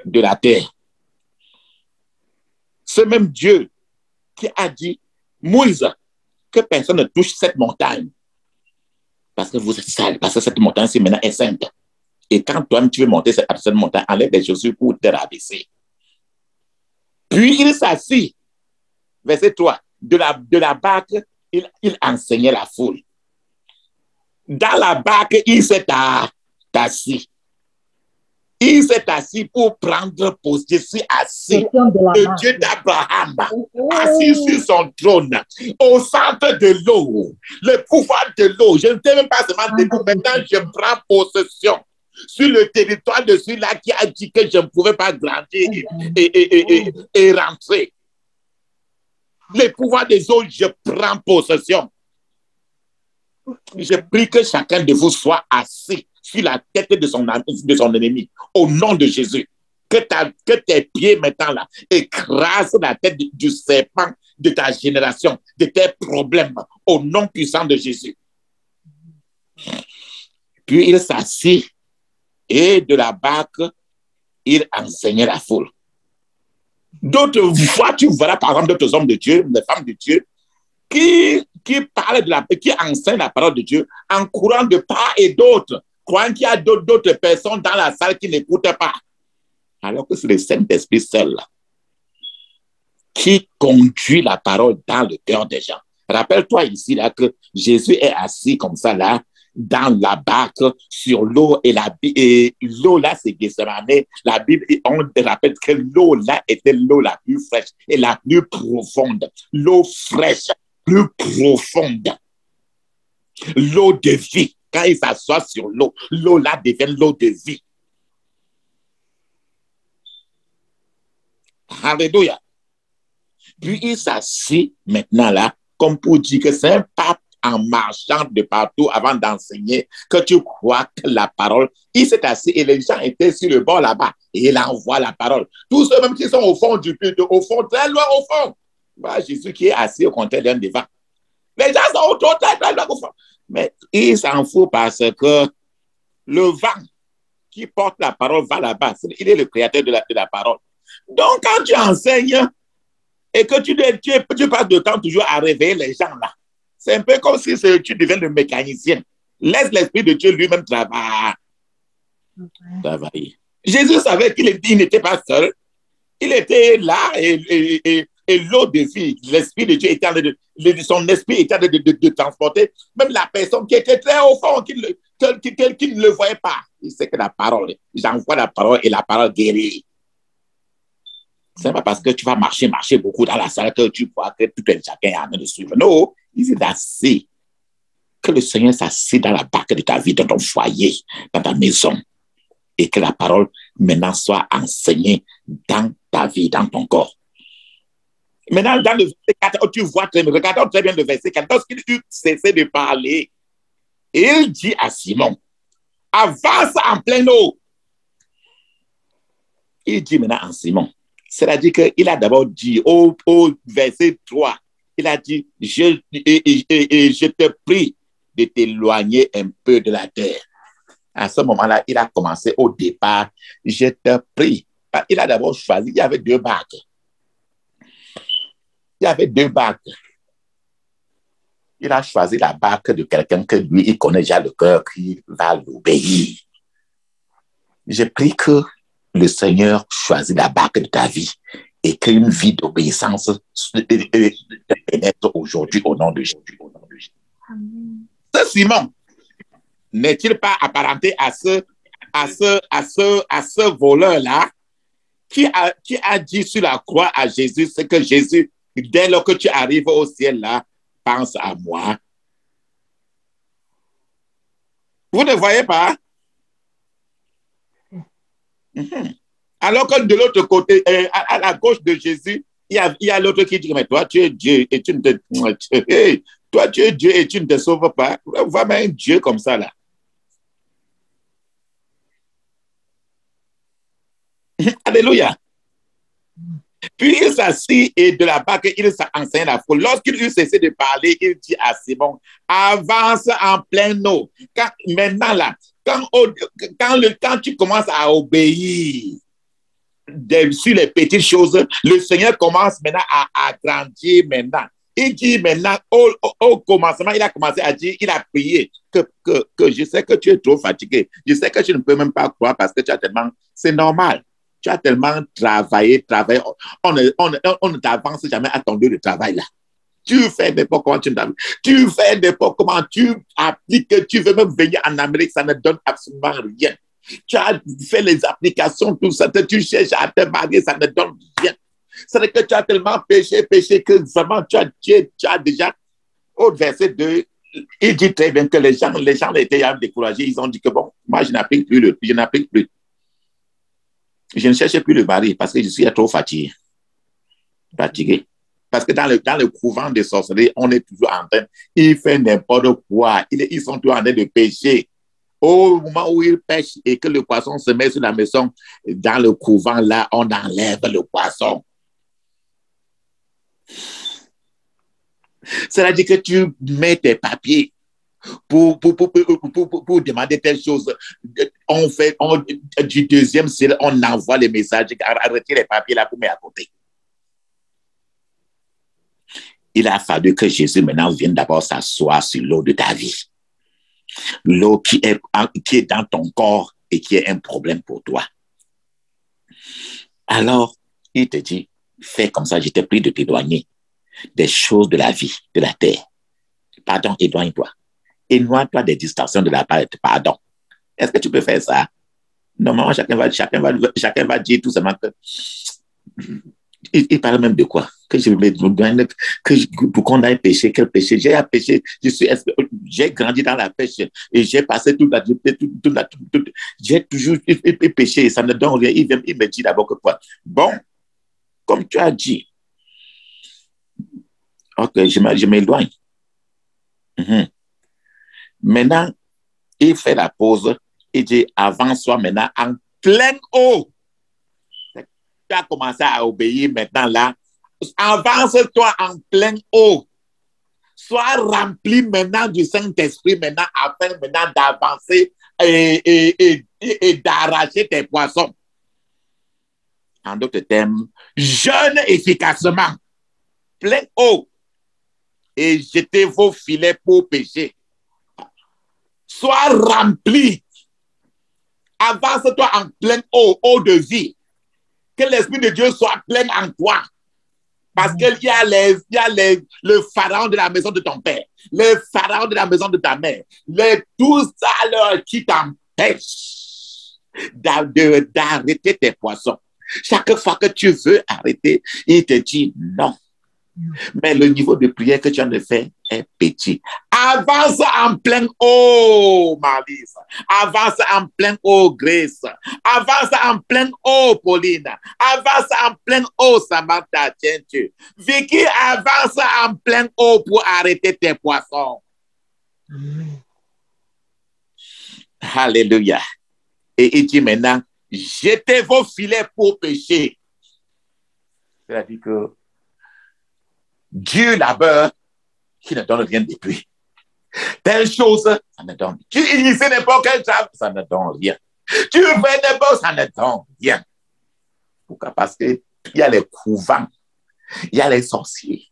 de la terre. Ce même Dieu qui a dit, Moïse, que personne ne touche cette montagne. Parce que vous êtes sale, parce que cette montagne-ci maintenant est sainte. Et quand toi-même tu veux monter cette montagne, enlève les chaussures pour te rabaisser. Puis il s'assit, verset 3, de la barque, il enseignait la foule. Dans la barque, il s'est assis. Il s'est assis pour prendre position. Je suis assis. Le Dieu d'Abraham, assis sur son trône, au centre de l'eau, le pouvoir de l'eau. Je ne sais même pas seulement debout. Maintenant, je prends possession sur le territoire de celui-là qui a dit que je ne pouvais pas grandir et rentrer. Le pouvoir des eaux, je prends possession. Je prie que chacun de vous soit assis sur la tête de son ennemi, au nom de Jésus. Que tes pieds maintenant là écrasent la tête du serpent de ta génération, de tes problèmes, au nom puissant de Jésus. Puis il s'assit et de la barque, il enseignait la foule. D'autres fois, tu verras par exemple d'autres hommes de Dieu, des femmes de Dieu, qui parlent qui enseignent la parole de Dieu en courant de part et d'autre, croyant qu'il y a d'autres personnes dans la salle qui n'écoutent pas. Alors que c'est le Saint-Esprit seul qui conduit la parole dans le cœur des gens. Rappelle-toi ici là que Jésus est assis comme ça là, dans la barque, sur l'eau, et l'eau là, c'est Gethsemane. La Bible, on rappelle que l'eau là était l'eau la plus fraîche et la plus profonde. L'eau fraîche, plus profonde. L'eau de vie. Quand il s'assoit sur l'eau, l'eau là devient l'eau de vie. Alléluia. Puis il s'assit maintenant là, comme pour dire que c'est un pape en marchant de partout avant d'enseigner, que tu crois que la parole, il s'est assis et les gens étaient sur le bord là-bas et il envoie la parole. Tous ceux même qui sont au fond du puits, au fond, très loin au fond. Voilà Jésus qui est assis au contraire d'un devant. Les gens sont autour, très loin au fond. Mais il s'en fout parce que Le vent qui porte la parole va là-bas. Il est le créateur de la parole. Donc, quand tu enseignes et que tu passes de temps toujours à réveiller les gens là, c'est un peu comme si tu deviens le mécanicien. Laisse l'Esprit de Dieu lui-même travailler. Jésus savait qu'il n'était pas seul. Il était là et l'autre défi, l'Esprit de Dieu était en train son esprit était en train de transporter même la personne qui était très au fond, qui ne le voyait pas. Il sait que la parole, j'envoie la parole et la parole guérit. Ce n'est pas parce que tu vas marcher beaucoup dans la salle que tu vois que tout un chacun est en train de suivre. Non, il est assez que le Seigneur s'assied dans la barque de ta vie, dans ton foyer, dans ta maison, et que la parole maintenant soit enseignée dans ta vie, dans ton corps. Maintenant, dans le verset 4, tu vois, regardons très bien le verset 4. Lorsqu'il eut cessé de parler, il dit à Simon, avance en pleine eau. Il dit maintenant à Simon, c'est-à-dire qu'il a d'abord dit au verset 3, il a dit, je te prie de t'éloigner un peu de la terre. À ce moment-là, il a commencé au départ, je te prie. Il a d'abord choisi, il y avait deux barques. Il a choisi la barque de quelqu'un que lui, il connaît déjà le cœur, qui va l'obéir. Je prie que le Seigneur choisit la barque de ta vie et qu'une vie d'obéissance te pénètre aujourd'hui au nom de Jésus. Ce Simon n'est-il pas apparenté à ce voleur-là qui a dit sur la croix à Jésus, c'est que Jésus, dès lors que tu arrives au ciel là, pense à moi. Vous ne voyez pas? Alors que de l'autre côté, à la gauche de Jésus, il y a l'autre qui dit, mais toi, tu es Dieu et tu ne te... Toi, tu es Dieu et tu ne te sauves pas. Vois même un Dieu comme ça, là. Alléluia. Puis il s'assit et de la barque, il enseigne la foule. Lorsqu'il eut cessé de parler, il dit à Simon, avance en pleine eau. Maintenant, là, quand tu commences à obéir sur les petites choses, le Seigneur commence maintenant à agrandir maintenant. Il dit maintenant, au commencement, il a commencé à dire, il a prié que je sais que tu es trop fatigué. Je sais que tu ne peux même pas croire parce que tu as tellement, c'est normal. Tu as tellement travaillé. On ne t'avance jamais à ton lieu de travail là. Tu fais n'importe comment, tu fais n'importe comment, tu appliques, tu veux même venir en Amérique, ça ne donne absolument rien. Tu as fait les applications, tout ça, tu cherches à te marier, ça ne donne rien. C'est que tu as tellement péché que vraiment tu as déjà, au verset 2, il dit très bien que les gens étaient découragés, ils ont dit que bon, moi je n'applique plus. Je ne cherche plus le mari parce que je suis trop fatigué. Parce que dans le couvent des sorcelleries, on est toujours en train, ils font n'importe quoi. Ils sont toujours en train de pécher. Au moment où ils pêchent et que le poisson se met sur la maison, dans le couvent, là, on enlève le poisson. C'est-à-dire que tu mets tes papiers pour demander telle chose. Du deuxième ciel, on envoie les messages, arrêtez les papiers là pour mettre à côté. Il a fallu que Jésus maintenant vienne d'abord s'asseoir sur l'eau de ta vie. L'eau qui est dans ton corps et qui est un problème pour toi. Alors, il te dit, fais comme ça, je te prie de t'éloigner des choses de la vie, de la terre. Pardon, éloigne-toi. Éloigne-toi des distractions de la part. Pardon. Est-ce que tu peux faire ça? Normalement, chacun va dire tout simplement que... Il parle même de quoi? Pour qu'on aille pêcher, quel péché? J'ai péché, j'ai grandi dans la pêche et j'ai passé toute la j'ai toujours péché, ça ne donne rien. Il me dit d'abord que quoi? Bon, comme tu as dit, ok, je m'éloigne. Maintenant, il fait la pause, il dit, avance-toi maintenant en pleine eau. Tu as commencé à obéir maintenant là. Avance-toi en pleine eau. Sois rempli maintenant du Saint-Esprit maintenant afin maintenant d'avancer et d'arracher tes poissons. En d'autres termes, jeûne efficacement, plein eau, et jetez vos filets pour pêcher. Sois rempli. Avance-toi en pleine eau, eau de vie. Que l'Esprit de Dieu soit plein en toi. Parce qu'il y a, le pharaon de la maison de ton père, le pharaon de la maison de ta mère, tout ça là, qui t'empêche d'arrêter tes poissons. Chaque fois que tu veux arrêter, il te dit non. Mais le niveau de prière que tu as de faire est petit. Avance en pleine eau, Marlise. Avance en pleine eau, Grace. Avance en pleine eau, Pauline. Avance en pleine eau, Samantha. Tiens-tu. Vicky, avance en pleine eau pour arrêter tes poissons. Alléluia. Et il dit maintenant, jetez vos filets pour pêcher. C'est-à-dire que Dieu là-bas, qui ne donne rien depuis. Telle chose, ça ne donne. Tu inities n'importe quel travail, ça ne donne rien. Tu fais n'importe, ça ne donne rien. Pourquoi? Parce qu'il y a les couvents, il y a les sorciers,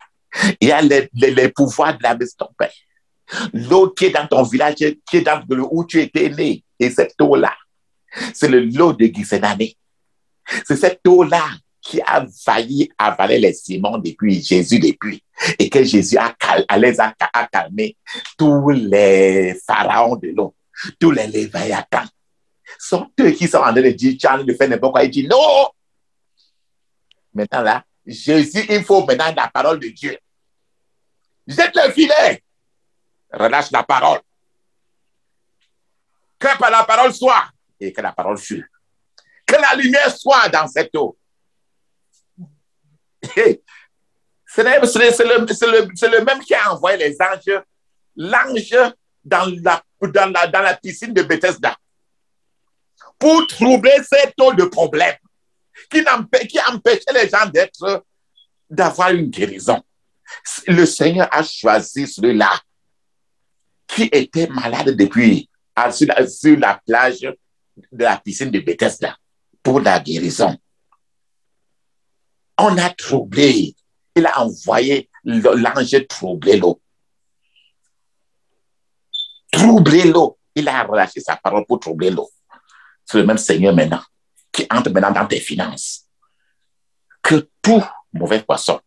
il y a les pouvoirs de la maison de ton père. L'eau qui est dans ton village, qui est dans où tu étais né, et cette eau-là, c'est l'eau de Gethsémani. C'est cette eau-là qui a failli avaler les Simons depuis Jésus depuis, et que Jésus a calmé tous les pharaons de l'eau, tous les léviathans. Sont eux qui sont en train de dire, tu as envie de faire n'importe quoi. Il dit non. Maintenant là, Jésus, il faut maintenant la parole de Dieu. Jette le filet. Relâche la parole. Que par la parole soit, et que la parole fût. Que la lumière soit dans cette eau. C'est le même qui a envoyé les anges, l'ange dans la piscine de Bethesda pour troubler cette eau de problème qui empêchait les gens d'avoir une guérison. Le Seigneur a choisi celui-là qui était malade depuis sur la plage de la piscine de Bethesda pour la guérison. On a troublé. Il a envoyé l'ange troubler l'eau. Troubler l'eau. Il a relâché sa parole pour troubler l'eau. C'est le même Seigneur maintenant qui entre maintenant dans tes finances. Que tout mauvais poisson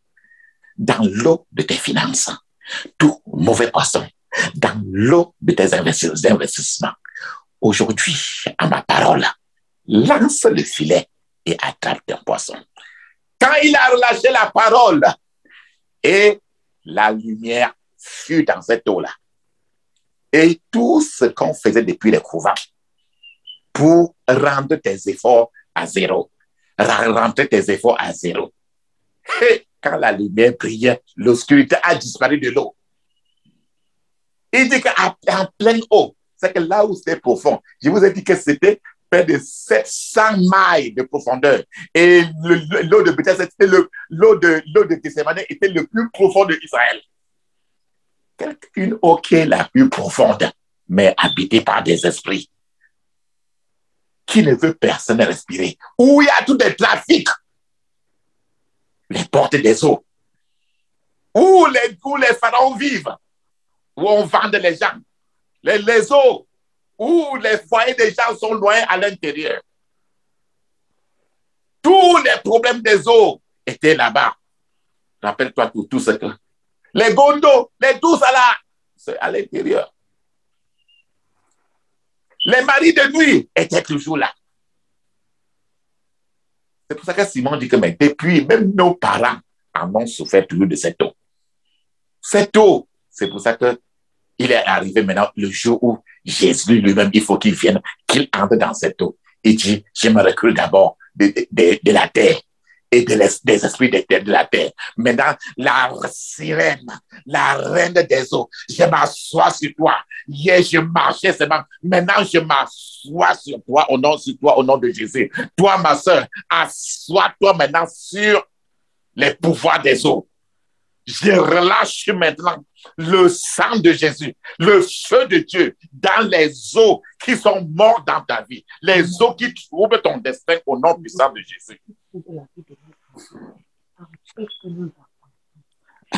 dans l'eau de tes finances, tout mauvais poisson dans l'eau de tes investissements, aujourd'hui, à ma parole, lance le filet et attrape ton poisson. Quand il a relâché la parole et la lumière fut dans cette eau-là. Et tout ce qu'on faisait depuis les couvents pour rendre tes efforts à zéro, rentrer tes efforts à zéro. Et quand la lumière brillait, l'obscurité a disparu de l'eau. Il dit qu'en pleine eau, c'est que là où c'était profond, je vous ai dit que c'était près de 700 mailles de profondeur. Et l'eau de Bethesda, c'était l'eau de Gethsémani était le plus profond de Israël. Une eau qui est la plus profonde, mais habitée par des esprits qui ne veut personne respirer. Où il y a tout des trafics, les portes des eaux, où les pharaons vivent, où on vend les gens, les eaux, où les foyers des gens sont loin à l'intérieur. Tous les problèmes des eaux étaient là-bas. Rappelle-toi tout ce que... Les gondos, tout ça là, c'est à l'intérieur. Les maris de nuit étaient toujours là. C'est pour ça que Simon dit que mais depuis, même nos parents en ont souffert toujours de cette eau. Cette eau, c'est pour ça que il est arrivé maintenant le jour où Jésus lui-même, il faut qu'il vienne, qu'il entre dans cette eau. Il dit, je me recule d'abord de la terre et des esprits de la terre. Maintenant, la sirène, la reine des eaux, je m'assois sur toi. Hier, je marchais seulement. Maintenant, je m'assois sur toi, au nom de Jésus. Toi, ma soeur, assois-toi maintenant sur les pouvoirs des eaux. je relâche maintenant le sang de Jésus, le feu de Dieu dans les eaux qui sont mortes dans ta vie, les eaux qui troublent ton destin au nom puissant de Jésus.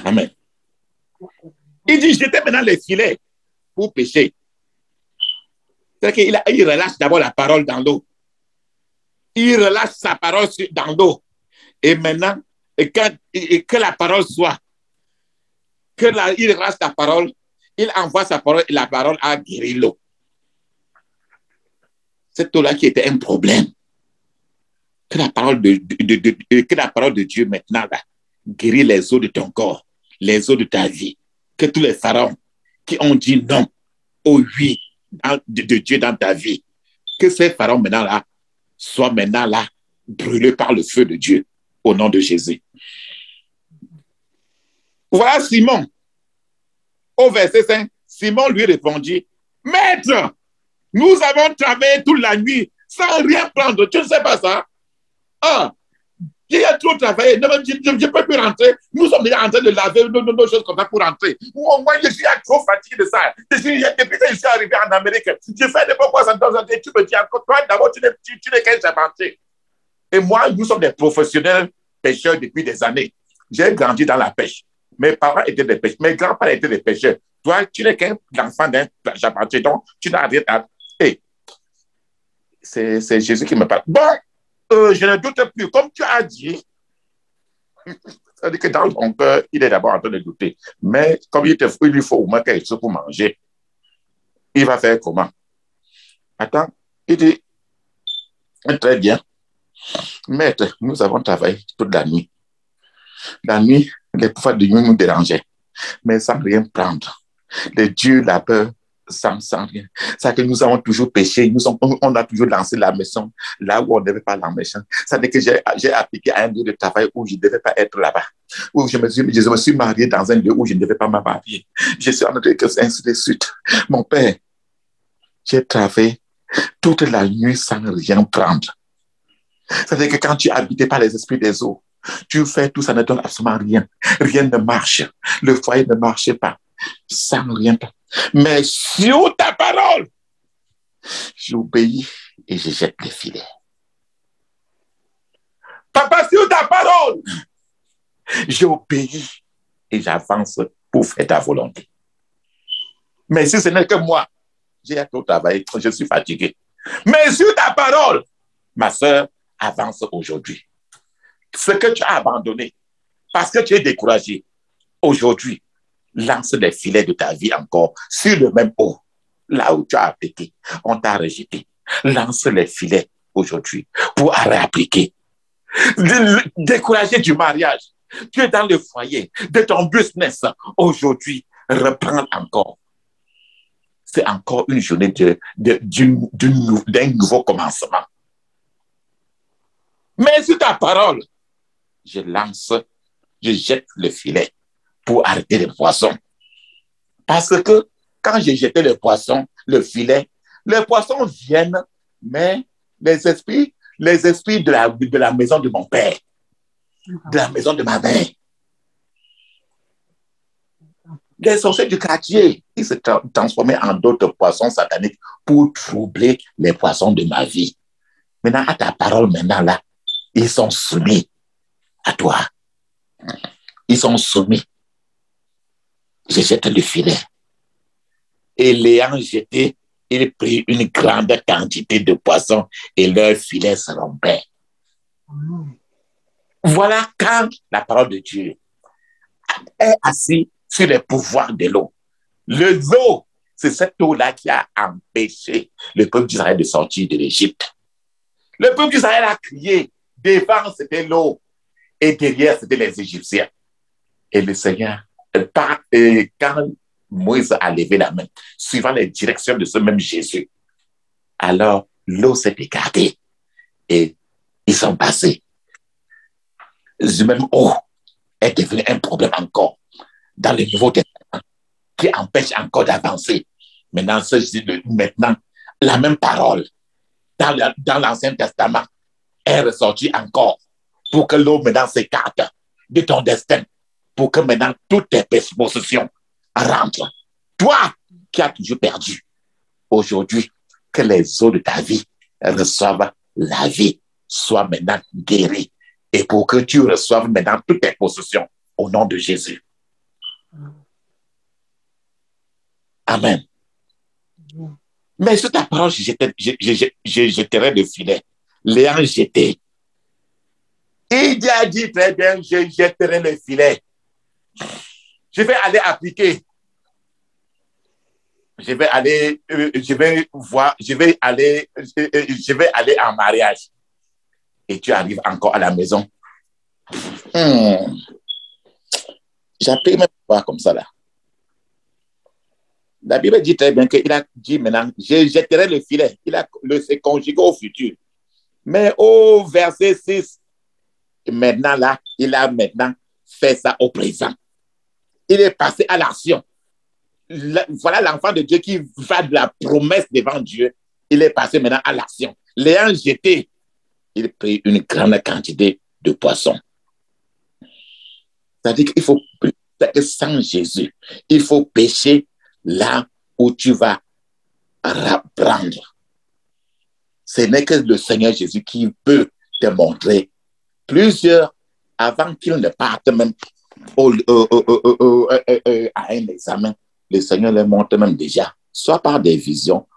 Amen. Il dit, jetez maintenant les filets pour pêcher. C'est-à-dire qu'il relâche d'abord la parole dans l'eau. Il relâche sa parole dans l'eau. Et maintenant, que la parole soit, il relâche la parole, il envoie sa parole et la parole a guéri l'eau. Cette eau-là qui était un problème. Que la parole de Dieu maintenant là, guérit les eaux de ton corps, les eaux de ta vie. Que tous les pharaons qui ont dit non au oui de Dieu dans ta vie, que ces pharaons maintenant là soient maintenant là brûlés par le feu de Dieu au nom de Jésus. Voilà Simon. Au verset 5, Simon lui répondit, Maître, nous avons travaillé toute la nuit sans rien prendre. Tu ne sais pas ça? Ah, j'ai trop travaillé. Je ne peux plus rentrer. Nous sommes déjà en train de laver nos choses comme ça pour rentrer. Moi, je suis trop fatigué de ça. Depuis que je suis arrivé en Amérique, je fais des bonnes choses en temps en temps. Tu me dis encore, toi, d'abord, tu n'es qu'un charpentier. Et moi, nous sommes des professionnels pêcheurs depuis des années. J'ai grandi dans la pêche. Mes parents étaient des pêcheurs. Mes grands-parents étaient des pêcheurs. Toi, tu n'es qu'un enfant d'un charpentier. Donc, tu n'as rien à... Hey, c'est Jésus qui me parle. Bon, je ne doute plus. Comme tu as dit, ça veut dire que dans ton cœur, il est d'abord en train de douter. Mais comme il lui faut au moins quelque chose pour manger, il va faire comment? Attends, il dit, très bien. Maître, nous avons travaillé toute la nuit. La nuit, les pouvoirs de nuit nous dérangeaient, mais sans rien prendre. Les dieux, la peur, sans rien. C'est que nous avons toujours péché, on a toujours lancé la maison là où on ne devait pas la maison. Ça veut dire que j'ai appliqué à un lieu de travail où je ne devais pas être là-bas. Où je me suis marié dans un lieu où je ne devais pas me marier. Je suis en train de ainsi de suite. Mon père, j'ai travaillé toute la nuit sans rien prendre. Ça veut dire que quand tu es habité par les esprits des eaux, tu fais tout, ça ne donne absolument rien. Rien ne marche. Le foyer ne marche pas. Sans rien. Mais sur ta parole, j'obéis et je jette les filets. Papa, sur ta parole, j'obéis et j'avance pour faire ta volonté. Mais si ce n'est que moi, j'ai trop travaillé, je suis fatigué. Mais sur ta parole, ma soeur, avance aujourd'hui. Ce que tu as abandonné, parce que tu es découragé, aujourd'hui, lance les filets de ta vie encore sur le même eau, là où tu as appliqué, on t'a rejeté. Lance les filets aujourd'hui pour réappliquer. Découragé du mariage, tu es dans le foyer de ton business. Aujourd'hui, reprends encore. C'est encore une journée d'un nouveau commencement. Mais sur ta parole, je jette le filet pour arrêter les poissons. Parce que quand j'ai jeté le poisson, le filet, les poissons viennent, mais les esprits de la maison de mon père, de la maison de ma mère, les sorciers du quartier, ils se transformaient en d'autres poissons sataniques pour troubler les poissons de ma vie. Maintenant, à ta parole, maintenant là, ils sont soumis à toi. Ils sont soumis. Je jette le filet. Et l'ayant jeté, il prit une grande quantité de poissons et leur filet se rompait. Voilà quand la parole de Dieu est assise sur les pouvoirs de l'eau. L'eau, c'est cette eau-là qui a empêché le peuple d'Israël de sortir de l'Égypte. Le peuple d'Israël a crié, devant c'était l'eau et derrière c'était les Égyptiens. Et le Seigneur, quand Moïse a levé la main, suivant les directions de ce même Jésus, alors l'eau s'est écartée et ils sont passés. Ce même eau est devenue un problème encore dans le Nouveau Testament qui empêche encore d'avancer. Maintenant, la même parole dans l'Ancien Testament est ressortie encore pour que l'eau maintenant s'écarte de ton destin pour que maintenant toutes tes possessions rentrent. Toi qui as toujours perdu, aujourd'hui, que les eaux de ta vie reçoivent la vie, soient maintenant guéris. Et pour que tu reçoives maintenant toutes tes possessions au nom de Jésus. Amen. Mais sur ta parole, je jetterai le filet. L'ayant jeté. Il a dit très bien, je jetterai le filet. Je vais aller appliquer. Je vais aller en mariage. Et tu arrives encore à la maison. J'applique même pas comme ça là. La Bible dit très bien qu'il a dit maintenant, je jetterai le filet. C'est conjugué au futur. Mais au verset 6, maintenant là, il a maintenant fait ça au présent. Il est passé à l'action. Voilà l'enfant de Dieu qui va de la promesse devant Dieu. Il est passé maintenant à l'action. L'ayant jeté, il prit une grande quantité de poissons. C'est-à-dire qu'il faut, sans Jésus, il faut pêcher là où tu vas reprendre. Ce n'est que le Seigneur Jésus qui peut te montrer plusieurs, avant qu'il ne parte même à un examen, le Seigneur les montre même déjà, soit par des visions,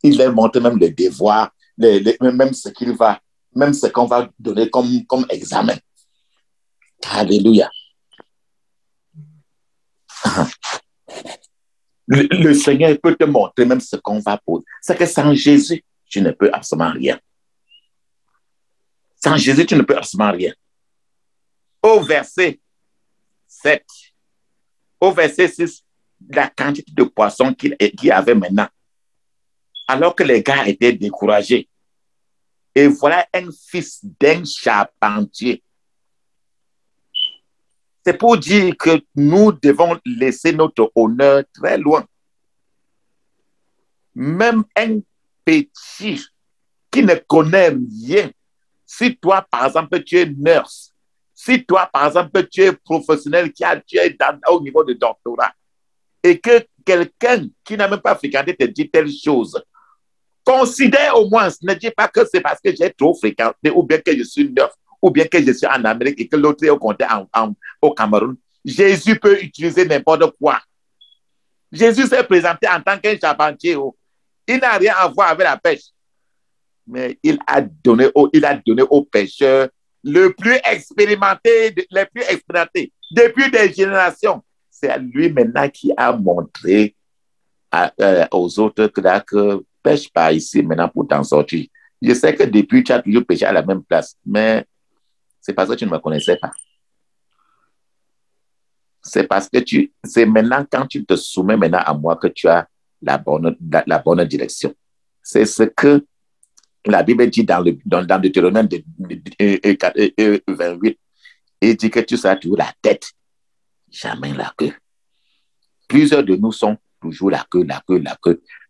il les montre même les devoirs, même ce qu'on va donner comme examen. Alléluia. Le Seigneur peut te montrer même ce qu'on va poser. C'est que sans Jésus, tu ne peux absolument rien. Sans Jésus, tu ne peux absolument rien. Au verset 7, au verset 6, la quantité de poissons qu'il y avait maintenant, alors que les gars étaient découragés. Et voilà un fils d'un charpentier. C'est pour dire que nous devons laisser notre honneur très loin. Même un petit qui ne connaît rien, si toi, par exemple, tu es nurse, si toi, par exemple, tu es professionnel, tu es au niveau de doctorat, et que quelqu'un qui n'a même pas fréquenté te dit telle chose, considère au moins, ne dis pas que c'est parce que j'ai trop fréquenté, ou bien que je suis neuf, ou bien que je suis en Amérique et que l'autre est au Cameroun. Jésus peut utiliser n'importe quoi. Jésus s'est présenté en tant qu'un charpentier. Il n'a rien à voir avec la pêche. Mais il a donné aux pêcheurs les plus expérimentés depuis des générations. C'est lui maintenant qui a montré aux autres que pêche pas ici maintenant pour t'en sortir. Je sais que depuis, tu as toujours pêché à la même place, mais c'est parce que tu ne me connaissais pas. C'est parce que c'est maintenant quand tu te soumets maintenant à moi que tu as la bonne direction. C'est ce que la Bible dit dans Deutéronome 28. Il dit que tu seras toujours la tête, jamais la queue. Plusieurs de nous sont toujours la queue,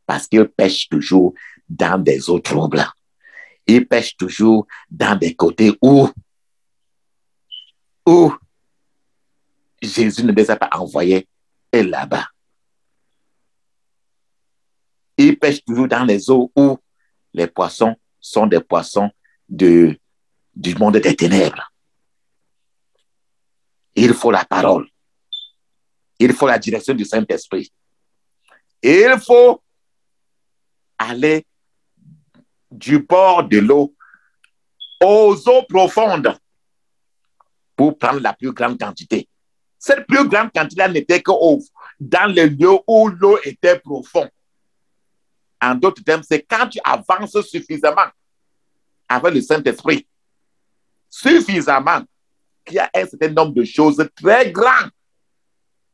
parce qu'ils pêchent toujours dans des eaux troubles. Ils pêchent toujours dans des côtés où Jésus ne les a pas envoyés, et là-bas. Ils pêchent toujours dans les eaux où les poissons sont des poissons du monde des ténèbres. Il faut la parole. Il faut la direction du Saint-Esprit. Il faut aller du bord de l'eau aux eaux profondes pour prendre la plus grande quantité. Cette plus grande quantité n'était que dans les lieux où l'eau était profonde. En d'autres termes, c'est quand tu avances suffisamment avec le Saint-Esprit, suffisamment qu'il y a un certain nombre de choses très grandes,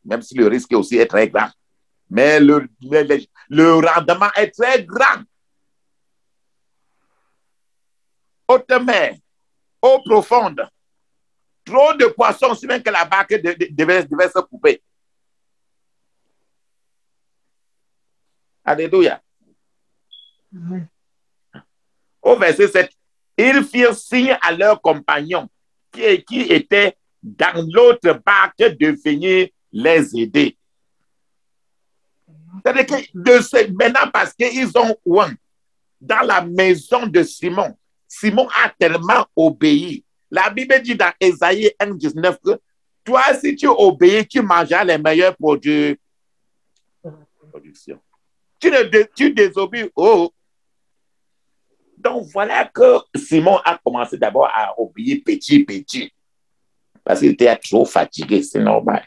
même si le risque aussi est très grand. Mais le rendement est très grand. Haute mer, eau profonde, trop de poissons, si même que la barque devait se couper. Alléluia. Amen. Au verset 7, ils firent signe à leurs compagnons qui étaient dans l'autre barque de venir les aider. C'est-à-dire que maintenant, parce qu'ils ont ouin dans la maison de Simon, Simon a tellement obéi. La Bible dit dans Ésaïe 1,19 que toi, si tu obéis, tu mangeras les meilleurs produits. Tu désobéis. Oh. Donc, voilà que Simon a commencé d'abord à obéir petit. Parce qu'il était trop fatigué, c'est normal.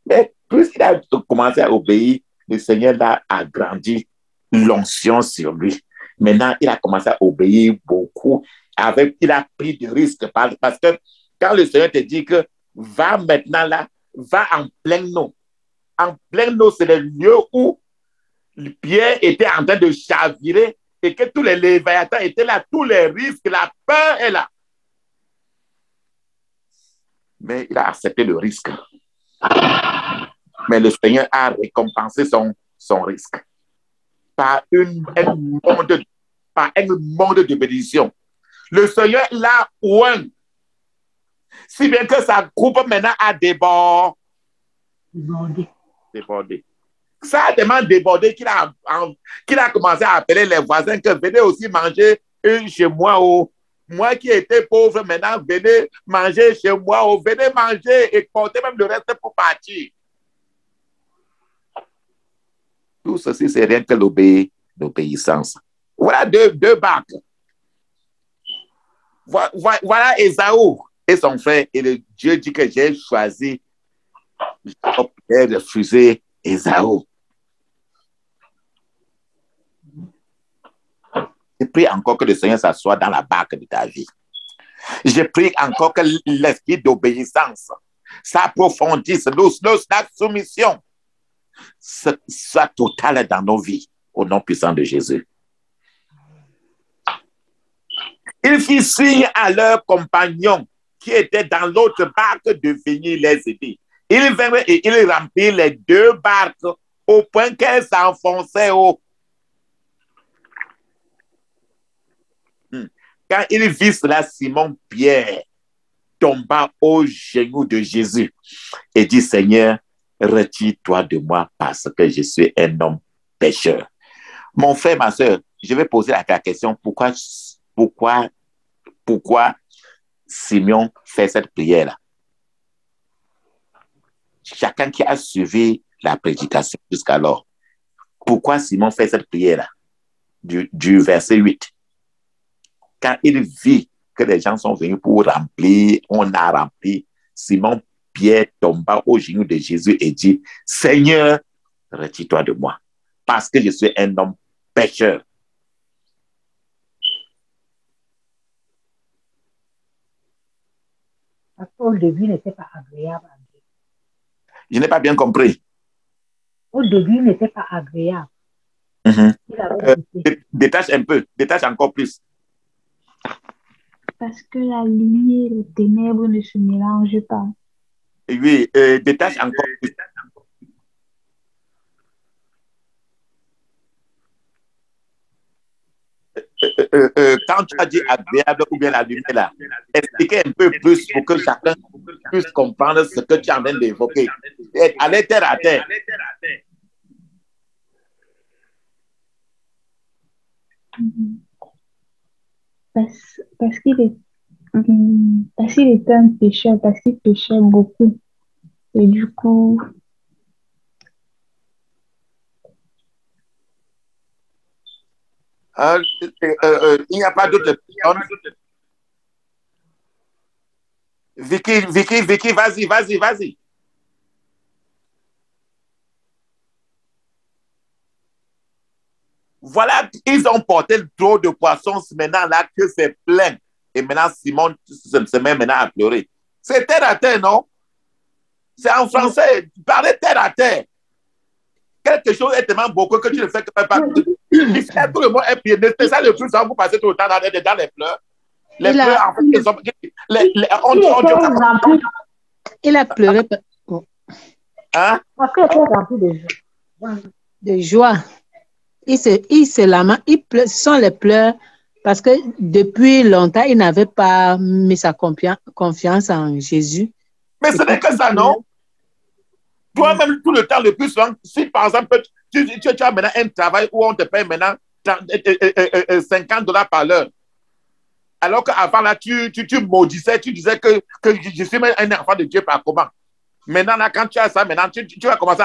Mais plus il a commencé à obéir, le Seigneur l'a agrandi l'onction sur lui. Maintenant, il a commencé à obéir beaucoup. Il a pris des risques. Parce que quand le Seigneur te dit que va maintenant là, va en plein eau. En plein eau, c'est le lieu où Pierre était en train de chavirer et que tous les léviathans étaient là, tous les risques, la peur est là. Mais il a accepté le risque. Mais le Seigneur a récompensé son risque par un monde de bénédiction. Le Seigneur l'a oint. Si bien que sa groupe maintenant a débordé. Ça a tellement débordé qu'il a commencé à appeler les voisins que venez aussi manger chez moi. Oh. Moi qui étais pauvre, maintenant, venez manger chez moi. Oh. Venez manger et porter même le reste pour partir. Tout ceci, c'est rien que l'obéissance. Voilà deux barques. Voilà Ésaü et son frère. Et le Dieu dit que j'ai choisi, j'ai refusé Ésaü. Je prie encore que le Seigneur s'assoie dans la barque de ta vie. Je prie encore que l'esprit d'obéissance s'approfondisse, la soumission soit totale dans nos vies, au nom puissant de Jésus. Il fit signe à leurs compagnons qui étaient dans l'autre barque de venir les aider. Ils vinrent et ils remplirent les deux barques au point qu'elles s'enfonçaient au... Quand il vit cela, Simon-Pierre tomba aux genoux de Jésus et dit, Seigneur, retire-toi de moi parce que je suis un homme pécheur. Mon frère, ma soeur, je vais poser la question, pourquoi Simon fait cette prière-là? Chacun qui a suivi la prédication jusqu'alors, pourquoi Simon fait cette prière-là du verset 8? Quand il vit que les gens sont venus pour remplir, on a rempli, Simon-Pierre tomba aux genoux de Jésus et dit, Seigneur, retire-toi de moi, parce que je suis un homme pécheur. Parce qu'au début, il n'était pas agréable. Je n'ai pas bien compris. Au début, il n'était pas agréable. Détache un peu, détache encore plus. Parce que la lumière et les ténèbres ne se mélangent pas. Oui, détache encore plus. Quand tu as dit agréable ou bien la lumière là, expliquez un peu plus pour que chacun puisse comprendre ce que tu es en train d'évoquer. Allez terre à terre. Parce qu'il était un pécheur, parce qu'il péchait beaucoup. Et du coup, il n'y a pas d'autre personne. Vicky, vas-y. Voilà, ils ont porté le trop de poissons maintenant là que c'est plein. Et maintenant, Simon se met maintenant à pleurer. C'est terre à terre, non? C'est en français. Parlez terre à terre. Quelque chose est tellement beaucoup que tu ne fais que pas. Tout le monde est pied. C'est ça le plus simple pour passer tout le temps dans les pleurs. Les pleurs, en fait, il a pleuré. Hein? Parce qu'il était rempli de joie. De joie. Il se lamente. Ce sont les pleurs parce que depuis longtemps, il n'avait pas mis sa confiance en Jésus. Mais ce n'est que ça, non? Toi-même, tout le temps, le plus souvent, si par exemple, tu as maintenant un travail où on te paye maintenant 50 dollars par l'heure, alors qu'avant, là, tu maudissais, tu disais que je suis même un enfant de Dieu par comment? Maintenant, là, quand tu as ça, maintenant, tu vas commencer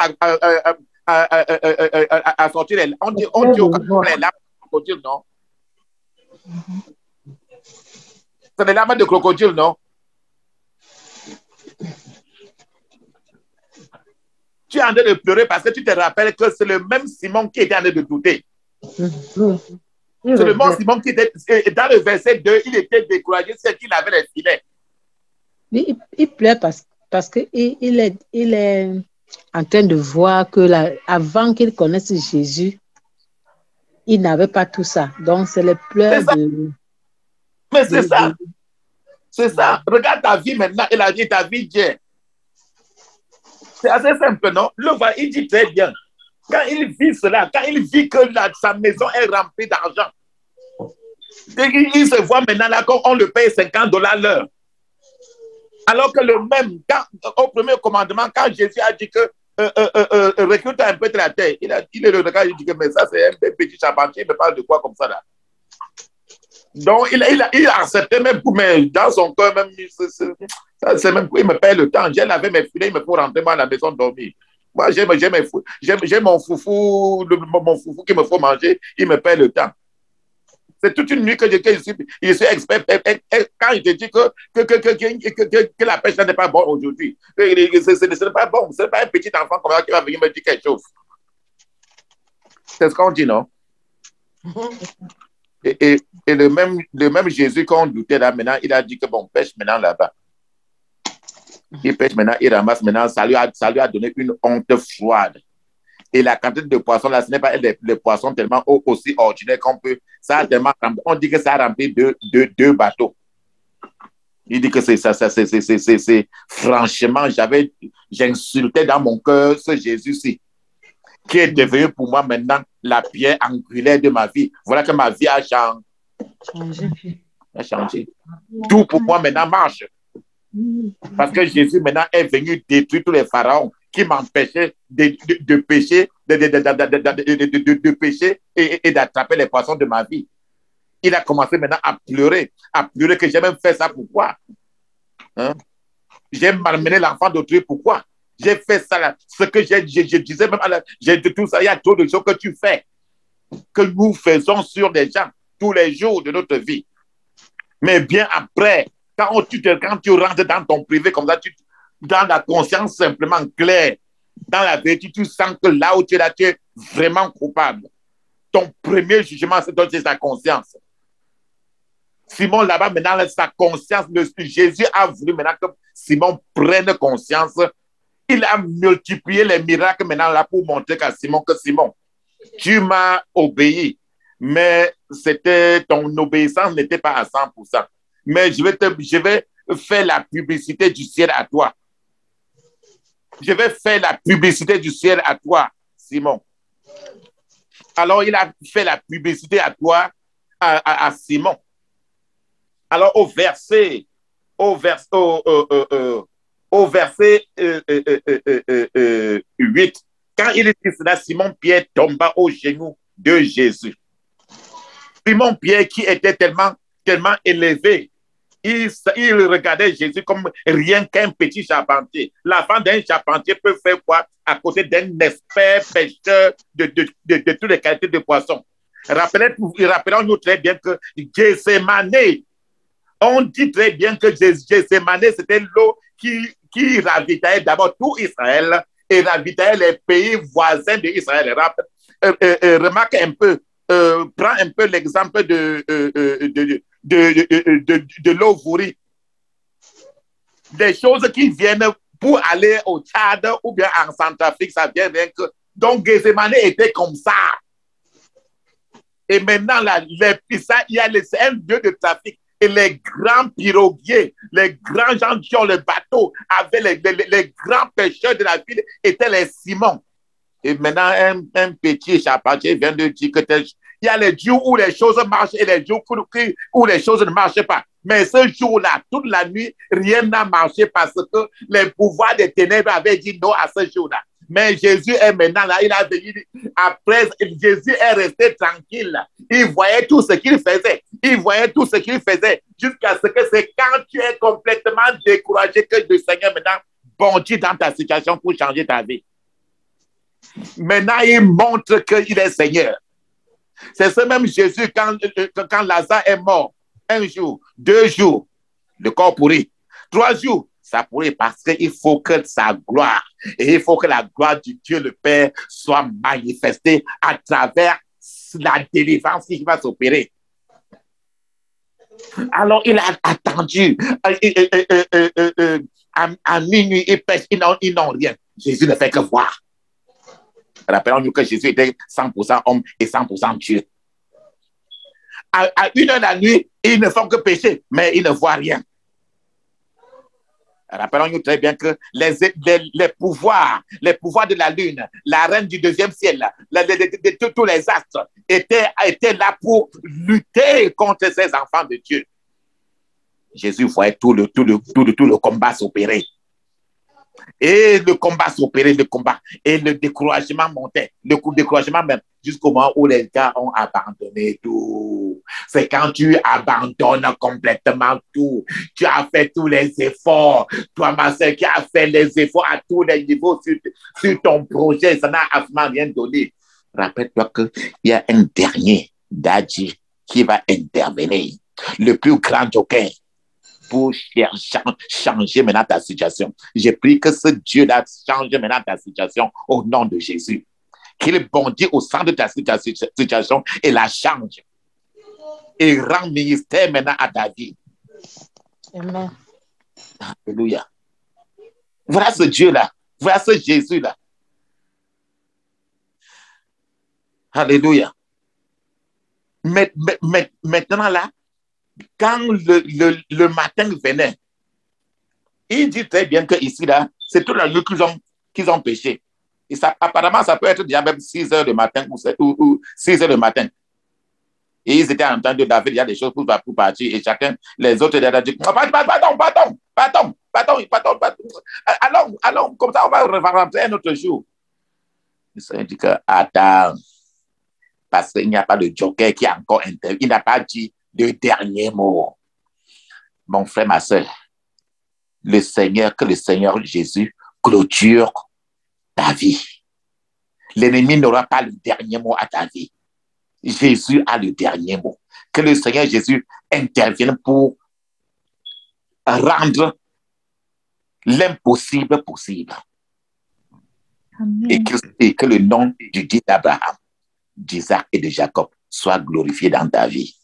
à sortir les... On dit au les larmes de crocodile, non? C'est les larmes de crocodile, non? Tu es en train de pleurer parce que tu te rappelles que c'est le même Simon qui était en train de douter. C'est le même Simon qui était... Dans le verset 2, il était découragé, c'est qu'il avait les filets. Il pleure parce qu'il est en train de voir que avant qu'il connaisse Jésus, il n'avait pas tout ça. Donc, c'est le pleurs de... Mais c'est ça. C'est ça. Regarde ta vie maintenant et la vie, ta vie d'hier. C'est assez simple, non? Le voit, il dit très bien. Quand il vit cela, quand il vit que sa maison est remplie d'argent, il se voit maintenant là qu'on le paye 50 dollars l'heure. Alors que le même, au premier commandement, quand Jésus a dit que recrute un peu de la terre, il le regarde, il dit que mais ça c'est un petit charpentier, il me parle de quoi comme ça là? Donc il a accepté même pour, mais dans son cœur même, c'est même il me paye le temps. J'ai lavé mes filets, il me faut rentrer moi à la maison dormir. Moi j'ai mon foufou, mon foufou qui me faut manger, il me paye le temps. C'est toute une nuit que je suis expert. Quand il te dit que la pêche n'est pas bonne aujourd'hui, ce n'est pas bon. Ce n'est pas un petit enfant comme ça qui va venir me dire quelque chose. C'est ce qu'on dit, non? Et le même Jésus qu'on doutait là, maintenant, il a dit que bon, pêche maintenant là-bas. Il pêche maintenant, il ramasse maintenant. Ça lui a donné une honte froide. Et la quantité de poissons, là, ce n'est pas les poissons tellement aussi ordinaires qu'on peut. Ça a tellement, on dit que ça a rempli deux bateaux. Il dit que c'est franchement, j'insultais dans mon cœur ce Jésus-ci, qui est devenu pour moi maintenant la pierre angulaire de ma vie. Voilà que ma vie a changé. Tout pour moi maintenant marche. Parce que Jésus maintenant est venu détruire tous les pharaons qui m'empêchaient de pécher, de pécher et d'attraper les poissons de ma vie. Il a commencé maintenant à pleurer que j'ai même fait ça. Pourquoi? Hein? J'ai malmené l'enfant d'autrui. Pourquoi? J'ai fait ça là. Ce que je disais même, j'ai dit tout ça, il y a trop de choses que tu fais, que nous faisons sur les gens tous les jours de notre vie. Mais bien après, quand tu rentres dans ton privé comme ça, dans la conscience simplement claire, dans la vérité, tu sens que là où tu es là, tu es vraiment coupable. Ton premier jugement, c'est ta conscience. Simon, là-bas, maintenant, sa conscience, Jésus a voulu maintenant que Simon prenne conscience. Il a multiplié les miracles maintenant là pour montrer à Simon que Simon, tu m'as obéi, mais ton obéissance n'était pas à 100%. Mais je vais faire la publicité du ciel à toi. Je vais faire la publicité du ciel à toi, Simon. Alors, il a fait la publicité à toi, à Simon. Alors, au verset 8, quand il dit cela, Simon-Pierre tomba aux genoux de Jésus. Simon-Pierre, qui était tellement élevé, il regardait Jésus comme rien qu'un petit charpentier. L'enfant d'un charpentier peut faire quoi à côté d'un expert pêcheur de toutes les qualités de poissons? Rappelons-nous très bien que Gethsémane, on dit très bien que Gethsémane, c'était l'eau qui ravitaillait d'abord tout Israël et ravitaillait les pays voisins d'Israël. Remarque un peu, prends un peu l'exemple de l'eau Vouri. Des choses qui viennent pour aller au Tchad ou bien en Centrafrique, ça vient rien que. Donc, Gethsémane était comme ça. Et maintenant, il y a un lieu de trafic. Et les grands piroguiers, les grands gens qui ont le bateau, avec les grands pêcheurs de la ville, étaient les Simons. Et maintenant, un petit charpentier vient de dire Il y a les jours où les choses marchent et les jours où les choses ne marchent pas. Mais ce jour-là, toute la nuit, rien n'a marché parce que les pouvoirs des ténèbres avaient dit non à ce jour-là. Mais Jésus est maintenant là, il a venu après, Jésus est resté tranquille. Il voyait tout ce qu'il faisait. Il voyait tout ce qu'il faisait jusqu'à ce que c'est quand tu es complètement découragé que le Seigneur maintenant bondit dans ta situation pour changer ta vie. Maintenant, il montre qu'il est Seigneur. C'est ce même Jésus quand Lazare est mort. 1 jour, 2 jours, le corps pourri. 3 jours, ça pourrit parce qu'il faut que sa gloire, et il faut que la gloire du Dieu le Père soit manifestée à travers la délivrance qui va s'opérer. Alors, il a attendu à minuit, il pêche, ils n'ont rien. Jésus ne fait que voir. Rappelons-nous que Jésus était 100% homme et 100% Dieu. À 1h de la nuit, ils ne font que pécher, mais ils ne voient rien. Rappelons-nous très bien que les pouvoirs de la lune, la reine du 2e ciel, tous les astres étaient là pour lutter contre ces enfants de Dieu. Jésus voyait tout le combat s'opérer. Et le combat s'opérait, et le découragement montait, le découragement même, jusqu'au moment où les gars ont abandonné tout. C'est quand tu abandonnes complètement tout. Tu as fait tous les efforts. Toi, ma soeur, qui a fait les efforts à tous les niveaux sur ton projet, ça n'a absolument rien donné. Rappelle-toi qu'il y a un dernier Dadji qui va intervenir, le plus grand joker, pour changer maintenant ta situation. J'ai pris que ce Dieu-là change maintenant ta situation au nom de Jésus. Qu'il bondit au centre de ta situation et la change. Et rend ministère maintenant à ta vie. Amen. Alléluia. Voilà ce Dieu-là. Voilà ce Jésus-là. Alléluia. Maintenant là, quand le matin venait, il dit très bien que ici là, c'est toute la nuit qu'ils ont péché. Et ça, apparemment, ça peut être déjà même 6 heures du matin ou 6 heures du matin. Et ils étaient en train de laver déjà des choses pour partir. Et chacun, les autres, ils ont dit, partons. Allons, comme ça, on va rentrer un autre jour. Le Seigneur dit que, attends, parce qu'il n'y a pas de joker qui a encore intervenu. Il n'a pas dit le dernier mot. Mon frère, ma soeur, que le Seigneur Jésus clôture ta vie. L'ennemi n'aura pas le dernier mot à ta vie. Jésus a le dernier mot. Que le Seigneur Jésus intervienne pour rendre l'impossible possible. Amen. Et que le nom du Dieu d'Abraham, d'Isaac et de Jacob soit glorifié dans ta vie.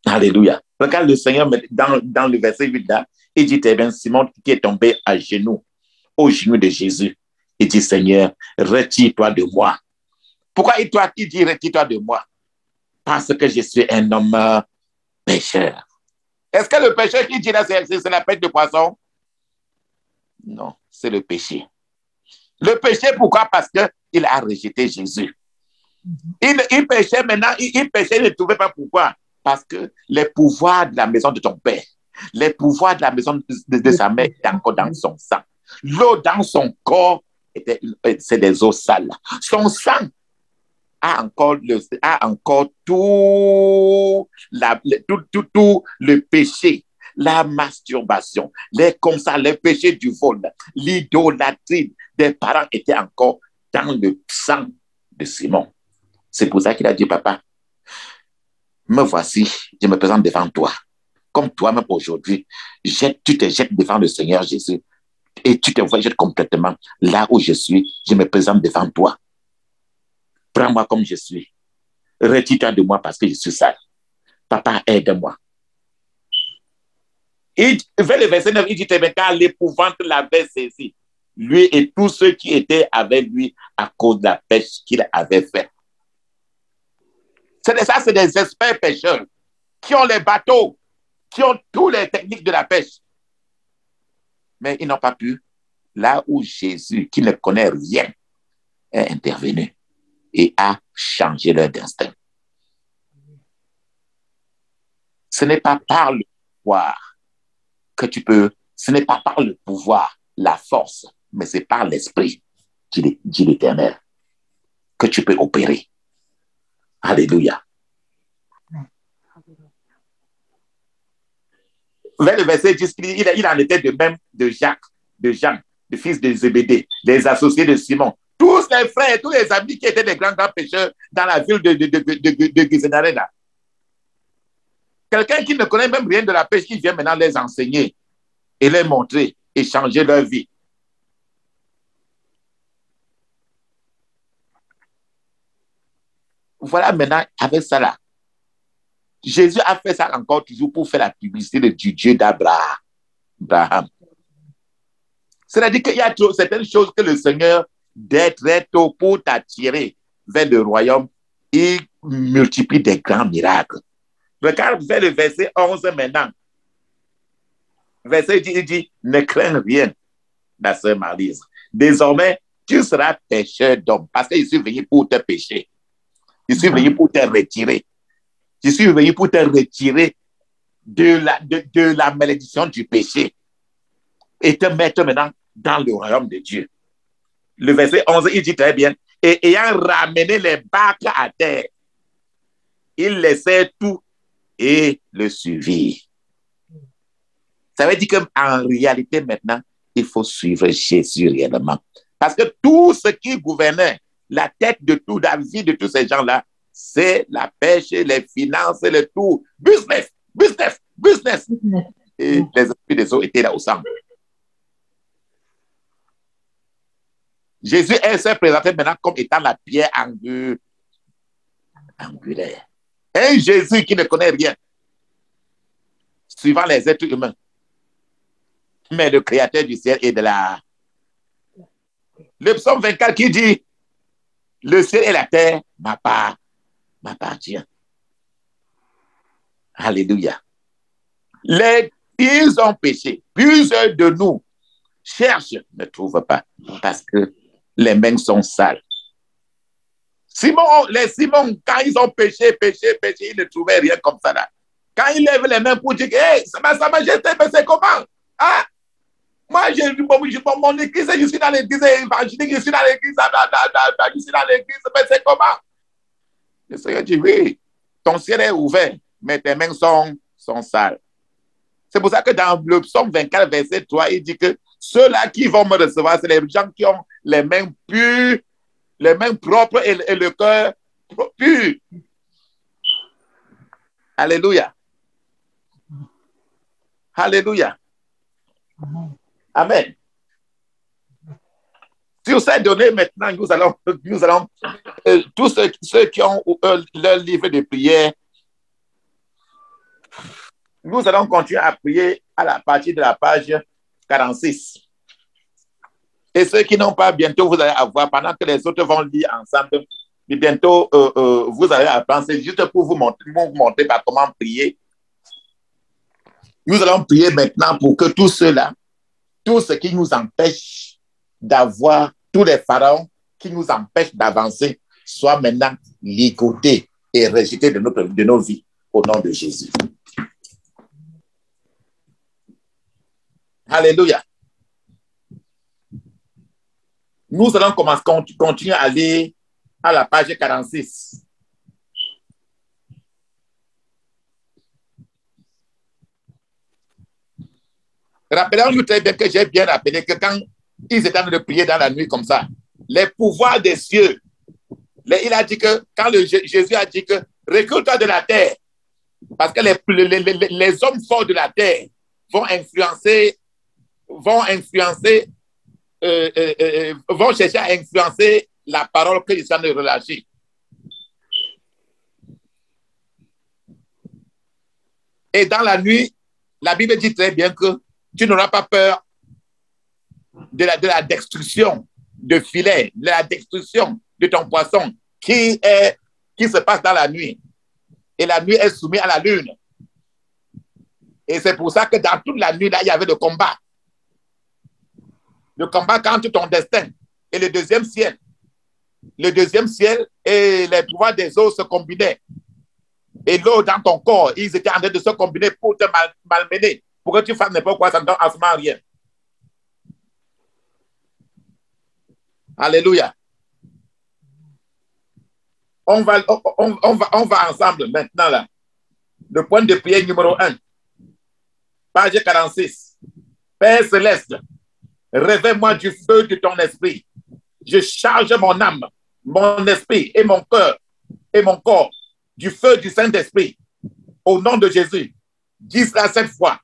Alléluia. Regarde le Seigneur dans le verset 8 là, il dit, eh bien, Simon qui est tombé à genoux, au genou de Jésus, il dit, Seigneur, retire-toi de moi. Pourquoi il dit, retire-toi de moi? Parce que je suis un homme pécheur. Est-ce que le pécheur qui dit là, c'est la pêche de poisson? Non, c'est le péché. Le péché, pourquoi? Parce qu'il a rejeté Jésus. Il péchait maintenant, il péchait, il ne trouvait pas pourquoi. Parce que les pouvoirs de la maison de ton père, les pouvoirs de la maison de sa mère étaient encore dans son sang. L'eau dans son corps, c'est des eaux sales. Son sang a encore tout le péché, la masturbation, les péchés du vol, l'idolâtrie des parents étaient encore dans le sang de Simon. C'est pour ça qu'il a dit, papa, me voici, je me présente devant toi. Comme toi-même aujourd'hui, tu te jettes devant le Seigneur Jésus et tu te jettes complètement là où je suis, je me présente devant toi. Prends-moi comme je suis. Retire-toi de moi parce que je suis sale. Papa, aide-moi. Vers le verset 9, il dit, car l'épouvante l'avait saisi, lui et tous ceux qui étaient avec lui à cause de la pêche qu'il avait faite. C'est des experts pêcheurs qui ont les bateaux, qui ont toutes les techniques de la pêche. Mais ils n'ont pas pu. Là où Jésus, qui ne connaît rien, est intervenu. et a changé leur destin. Ce n'est pas par le pouvoir que tu peux, ce n'est pas par le pouvoir, la force, mais c'est par l'esprit, dit l'Éternel, que tu peux opérer. Alléluia. Vers le verset 10, il en était de même de Jacques, de Jean, le fils de Zébédée, les associés de Simon, tous les frères, tous les amis qui étaient des grands pécheurs dans la ville de Génézareth là. Quelqu'un qui ne connaît même rien de la pêche, qui vient maintenant les enseigner et les montrer et changer leur vie. Voilà maintenant, avec ça là, Jésus a fait ça encore toujours pour faire la publicité du Dieu d'Abraham. C'est-à-dire qu'il y a certaines choses que le Seigneur, dès très tôt, pour t'attirer vers le royaume, il multiplie des grands miracles. Regarde vers le verset 11 maintenant. Verset 10, il dit, ne crains rien, ma sœur Maryse. Désormais, tu seras pécheur d'hommes, parce que je suis venu pour te pécher. Je suis venu pour te retirer. Je suis venu pour te retirer de la malédiction du péché et te mettre maintenant dans le royaume de Dieu. Le verset 11, il dit très bien, et ayant ramené les barques à terre, il laissait tout et le suivit. Ça veut dire qu'en réalité, maintenant, il faut suivre Jésus réellement. Parce que tout ce qui gouvernait la tête de tout, la vie de tous ces gens-là, c'est la pêche, les finances, le tout. Business. Et les esprits des eaux étaient là au centre. Jésus s'est présenté maintenant comme étant la pierre angulaire. Un Jésus qui ne connaît rien, suivant les êtres humains, mais le créateur du ciel et de la... Le psaume 24 qui dit, le ciel et la terre m'appartient. Alléluia. Ils ont péché. Plusieurs de nous cherchent, ne trouvent pas, parce que les mains sont sales. Les Simon, quand ils ont péché, ils ne trouvaient rien comme ça là. Quand ils lèvent les mains pour dire, hey, sa majesté, mais c'est comment? Ah, moi, mon église, je suis dans l'église évangélique, je suis dans l'église, mais c'est comment? Le Seigneur dit, oui, ton ciel est ouvert, mais tes mains sont sales. C'est pour ça que dans le psaume 24, verset 3, il dit que ceux-là qui vont me recevoir, c'est les gens qui ont les mains pures, les mains propres et le cœur pur. Alléluia. Alléluia. Amen. Sur ces données, maintenant, nous allons tous ceux qui ont leur livre de prière, nous allons continuer à prier à la partie de la page 46. Et ceux qui n'ont pas, bientôt, vous allez avoir, pendant que les autres vont lire ensemble, et bientôt, vous allez apprendre, c'est juste pour vous montrer par comment prier. Nous allons prier maintenant pour que tout cela, tout ce qui nous empêche d'avoir, tous les pharaons qui nous empêchent d'avancer, soient maintenant ligotés et rejetés de nos vies, au nom de Jésus. Alléluia. Nous allons continuer à aller à la page 46. Rappelons-nous très bien que j'ai bien rappelé que quand ils étaient en train de prier dans la nuit comme ça, les pouvoirs des cieux, il a dit que, quand Jésus a dit que recule-toi de la terre, parce que les hommes forts de la terre vont chercher à influencer la parole que je suis en train de relâcher. Et dans la nuit, la Bible dit très bien que tu n'auras pas peur de la destruction de filets, de la destruction de ton poisson qui se passe dans la nuit. Et la nuit est soumise à la lune. Et c'est pour ça que dans toute la nuit, là, il y avait le combat. Le combat contre ton destin et le deuxième ciel. le deuxième ciel et les pouvoirs des eaux se combinaient. Et l'eau dans ton corps, ils étaient en train de se combiner pour te malmener, pour que tu fasses n'importe quoi, ça ne donne absolument rien. Alléluia. On va ensemble maintenant là. Le point de prière numéro 1. Page 46. Père céleste, révèle-moi du feu de ton esprit. Je charge mon âme, mon esprit et mon cœur et mon corps du feu du Saint-Esprit. Au nom de Jésus, dis-la 7 fois.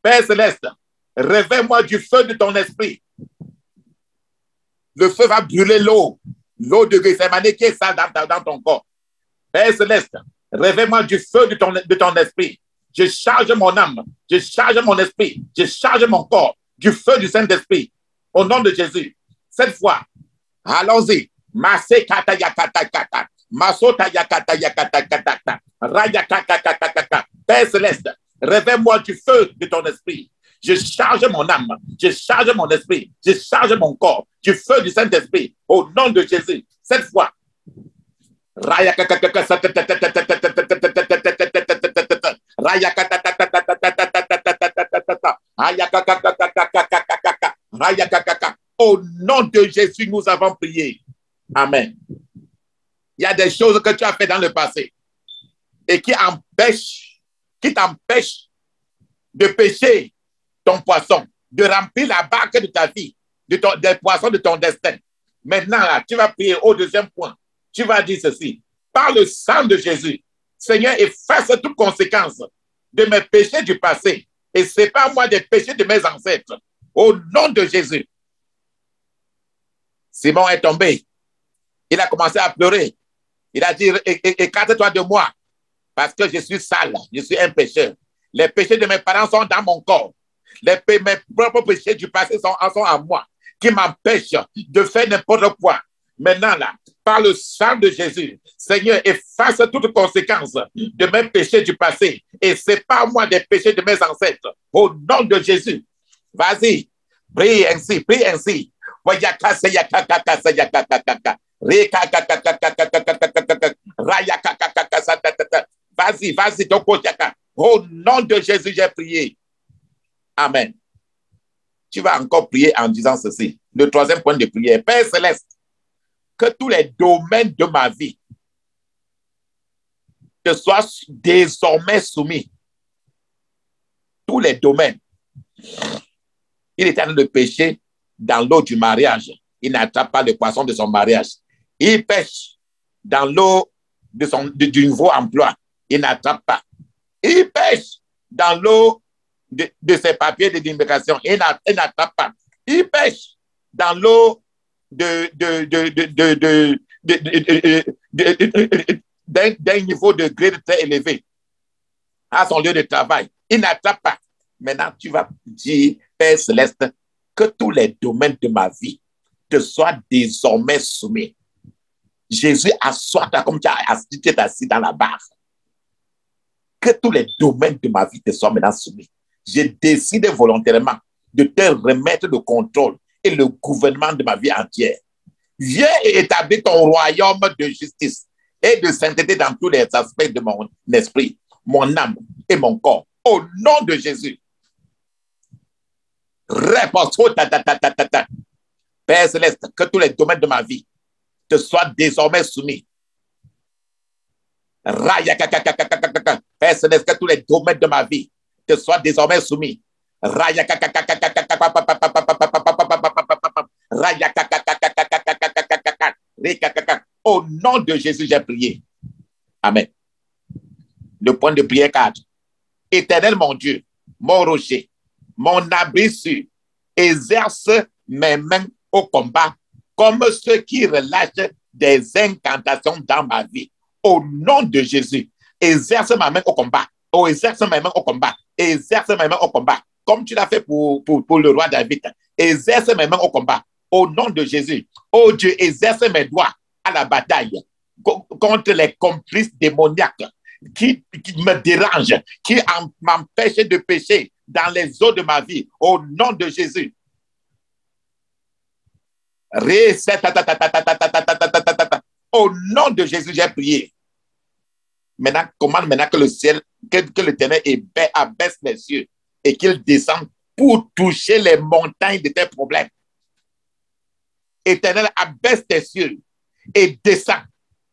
Père céleste, révèle-moi du feu de ton esprit. Le feu va brûler l'eau de Gethsemane qui est sale dans ton corps. Père céleste, révèle-moi du feu de ton esprit. Je charge mon âme, je charge mon esprit, je charge mon corps du feu du Saint-Esprit. Au nom de Jésus. 7 fois. Allons-y. Masse kata yakata kata. Masota yakata yakata kata. Raya kata kata kata. Père céleste, révèle-moi du feu de ton esprit. Je charge mon âme, je charge mon esprit, je charge mon corps du feu du Saint-Esprit. Au nom de Jésus. 7 fois. Raya kata kata kata. Au nom de Jésus, nous avons prié. Amen. Il y a des choses que tu as fait dans le passé et qui t'empêchent de pêcher ton poisson, de remplir la barque de ta vie, des poissons de ton destin. Maintenant, là, tu vas prier au deuxième point. Tu vas dire ceci. Par le sang de Jésus, Seigneur, efface toute conséquence de mes péchés du passé et sépare-moi des péchés de mes ancêtres. Au nom de Jésus. Simon est tombé. Il a commencé à pleurer. Il a dit, écarte-toi de moi, parce que je suis sale, je suis un pécheur. Les péchés de mes parents sont dans mon corps. Mes propres péchés du passé sont en moi, qui m'empêchent de faire n'importe quoi. Maintenant, là, par le sang de Jésus, Seigneur, efface toutes conséquences de mes péchés du passé et sépare-moi des péchés de mes ancêtres. Au nom de Jésus. Vas-y, prie ainsi, prie ainsi. Vas-y, vas-y, au nom de Jésus, j'ai prié. Amen. Tu vas encore prier en disant ceci. Le troisième point de prière. Père céleste, que tous les domaines de ma vie te soient désormais soumis. Tous les domaines. Il est en train de pécher dans l'eau du mariage. Il n'attrape pas le poisson de son mariage. Il pêche dans l'eau du nouveau emploi. Il n'attrape pas. Il pêche dans l'eau de ses papiers d'immigration. Il n'attrape pas. Il pêche dans l'eau d'un niveau de grade très élevé à son lieu de travail. Il n'attrape pas. Maintenant, tu vas dire, Père céleste, que tous les domaines de ma vie te soient désormais soumis. Jésus, assois-toi comme tu es assis dans la barre. Que tous les domaines de ma vie te soient maintenant soumis. J'ai décidé volontairement de te remettre le contrôle et le gouvernement de ma vie entière. Viens et établis ton royaume de justice et de sainteté dans tous les aspects de mon esprit, mon âme et mon corps. Au nom de Jésus. Réponse. Père céleste, que tous les domaines de ma vie te soient désormais soumis. Père céleste, que tous les domaines de ma vie te soient désormais soumis. Au nom de Jésus, j'ai prié. Amen. Le point de prière 4. Éternel mon Dieu, mon rocher, mon abri sûr, exerce mes mains au combat comme ceux qui relâchent des incantations dans ma vie. Au nom de Jésus, exerce ma main au combat. Oh, exerce mes mains au combat. Exerce mes mains au combat. Comme tu l'as fait pour le roi David. Exerce mes mains au combat. Au nom de Jésus. Oh Dieu, exerce mes doigts à la bataille contre les complices démoniaques qui me dérangent, qui m'empêchent de pécher dans les eaux de ma vie. Au nom de Jésus. Au nom de Jésus, j'ai prié. Maintenant, commande maintenant que le ciel, que l'Éternel abaisse les cieux et qu'il descende pour toucher les montagnes de tes problèmes. Éternel, abaisse tes cieux et descend.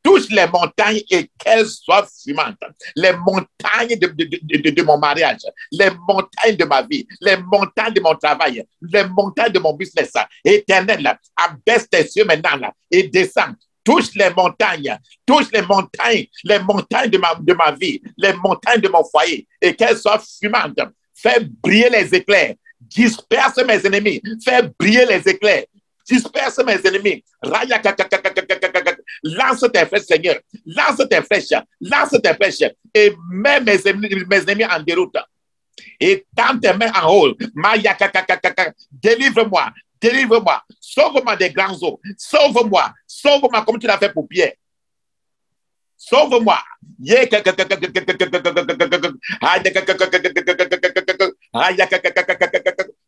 Touche les montagnes et qu'elles soient fumantes. Les montagnes de mon mariage, les montagnes de ma vie, les montagnes de mon travail, les montagnes de mon business. Éternel, abaisse tes cieux maintenant là, et descend. Touche les montagnes de ma vie, les montagnes de mon foyer, et qu'elles soient fumantes. Fais briller les éclairs, disperse mes ennemis, fais briller les éclairs, disperse mes ennemis. Lance tes flèches, Seigneur, lance tes flèches, et mets mes ennemis en déroute. Et tends tes mains en haut. Délivre-moi. Délivre-moi, sauve-moi des grands eaux, sauve-moi comme tu l'as fait pour Pierre. Sauve-moi.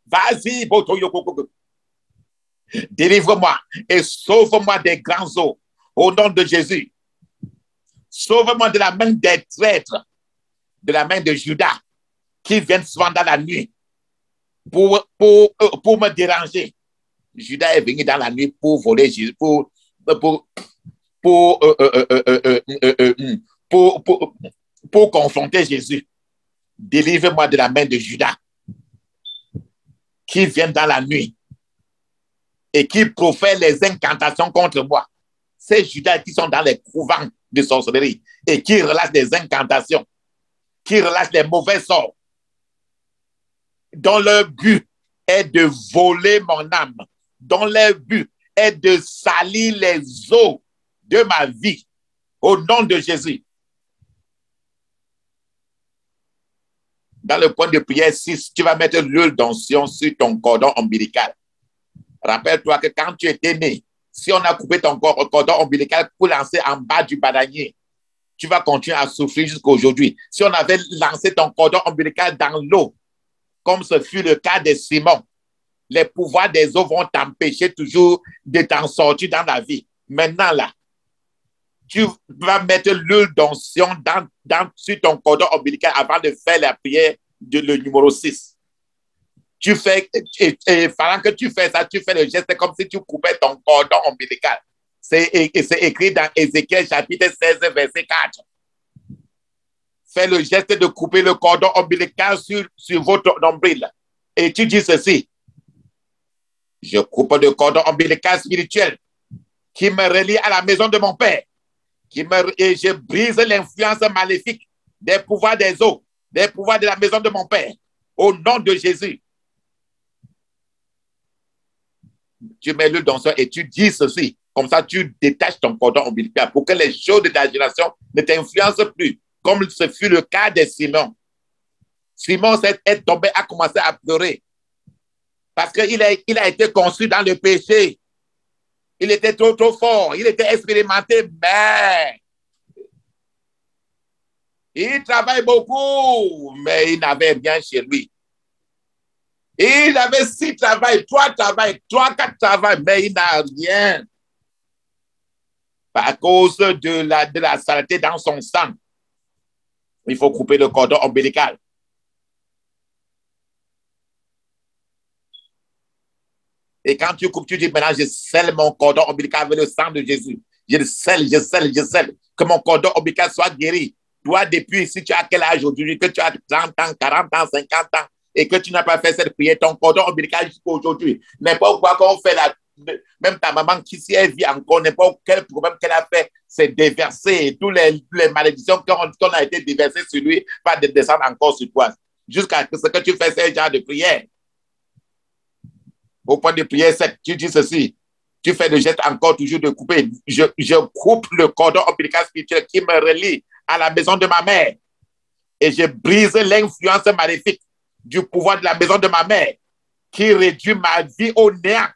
Vas-y, délivre-moi et sauve-moi des grands eaux au nom de Jésus. Sauve-moi de la main des traîtres, de la main de Judas qui viennent souvent dans la nuit pour me déranger. Judas est venu dans la nuit pour voler Jésus, pour confronter Jésus. Délivre-moi de la main de Judas qui vient dans la nuit et qui profère les incantations contre moi. Ces Judas qui sont dans les couvents de sorcellerie et qui relâchent des incantations, qui relâchent des mauvais sorts, dont leur but est de voler mon âme, dont leur but est de salir les eaux de ma vie, au nom de Jésus. Dans le point de prière 6, tu vas mettre l'huile d'onction sur ton cordon ombilical. Rappelle-toi que quand tu étais né, si on a coupé ton cordon ombilical pour lancer en bas du bananier, tu vas continuer à souffrir jusqu'à aujourd'hui. Si on avait lancé ton cordon ombilical dans l'eau, comme ce fut le cas de Simon, les pouvoirs des eaux vont t'empêcher toujours de t'en sortir dans la vie. Maintenant, là, tu vas mettre l'huile d'onction sur ton cordon ombilical avant de faire la prière le numéro 6. Tu fais, et pendant que tu fais ça, tu fais le geste comme si tu coupais ton cordon ombilical. C'est écrit dans Ézéchiel chapitre 16, verset 4. Fais le geste de couper le cordon ombilical sur votre nombril. Et tu dis ceci: je coupe le cordon ombilical spirituel qui me relie à la maison de mon Père, et je brise l'influence maléfique des pouvoirs des eaux, des pouvoirs de la maison de mon Père, au nom de Jésus. Tu mets l'huile d'onction et tu dis ceci. Comme ça, tu détaches ton cordon ombilical pour que les choses de ta génération ne t'influencent plus, comme ce fut le cas de Simon. Simon est tombé, a commencé à pleurer parce qu'il a été construit dans le péché. Il était trop fort, il était expérimenté, mais il travaille beaucoup, mais il n'avait rien chez lui. Il avait 6 travails, 3 travails, 4 travails, mais il n'a rien. À cause de la saleté dans son sang, il faut couper le cordon ombilical. Et quand tu coupes, tu dis maintenant, je scelle mon cordon ombilical avec le sang de Jésus. Je scelle que mon cordon ombilical soit guéri. Toi, depuis, si tu as quel âge aujourd'hui, que tu as 30 ans, 40 ans, 50 ans, et que tu n'as pas fait cette prière, ton cordon ombilical jusqu'à aujourd'hui, n'importe quoi qu'on fait là, même ta maman qui si elle vit encore, n'importe quel problème qu'elle a fait, c'est déversé. Toutes les malédictions qu'on a été déversées sur lui va descendre encore sur toi. Jusqu'à ce que tu fais ce genre de prière. Au point de prière 7, tu dis ceci. Tu fais le geste encore toujours de couper. Je coupe le cordon ombilical spirituel qui me relie à la maison de ma mère. Et je brise l'influence maléfique du pouvoir de la maison de ma mère qui réduit ma vie au néant.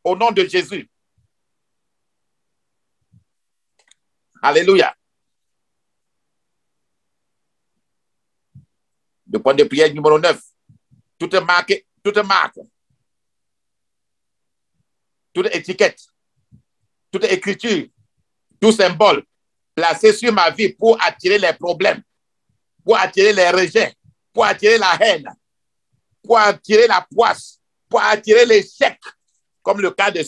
Au nom de Jésus. Alléluia. Le point de prière numéro 9. Toute marque, toute étiquette, toute écriture tout symbole placé sur ma vie pour attirer les problèmes, pour attirer les rejets, pour attirer la haine, pour attirer la poisse, pour attirer l'échec, comme le cas de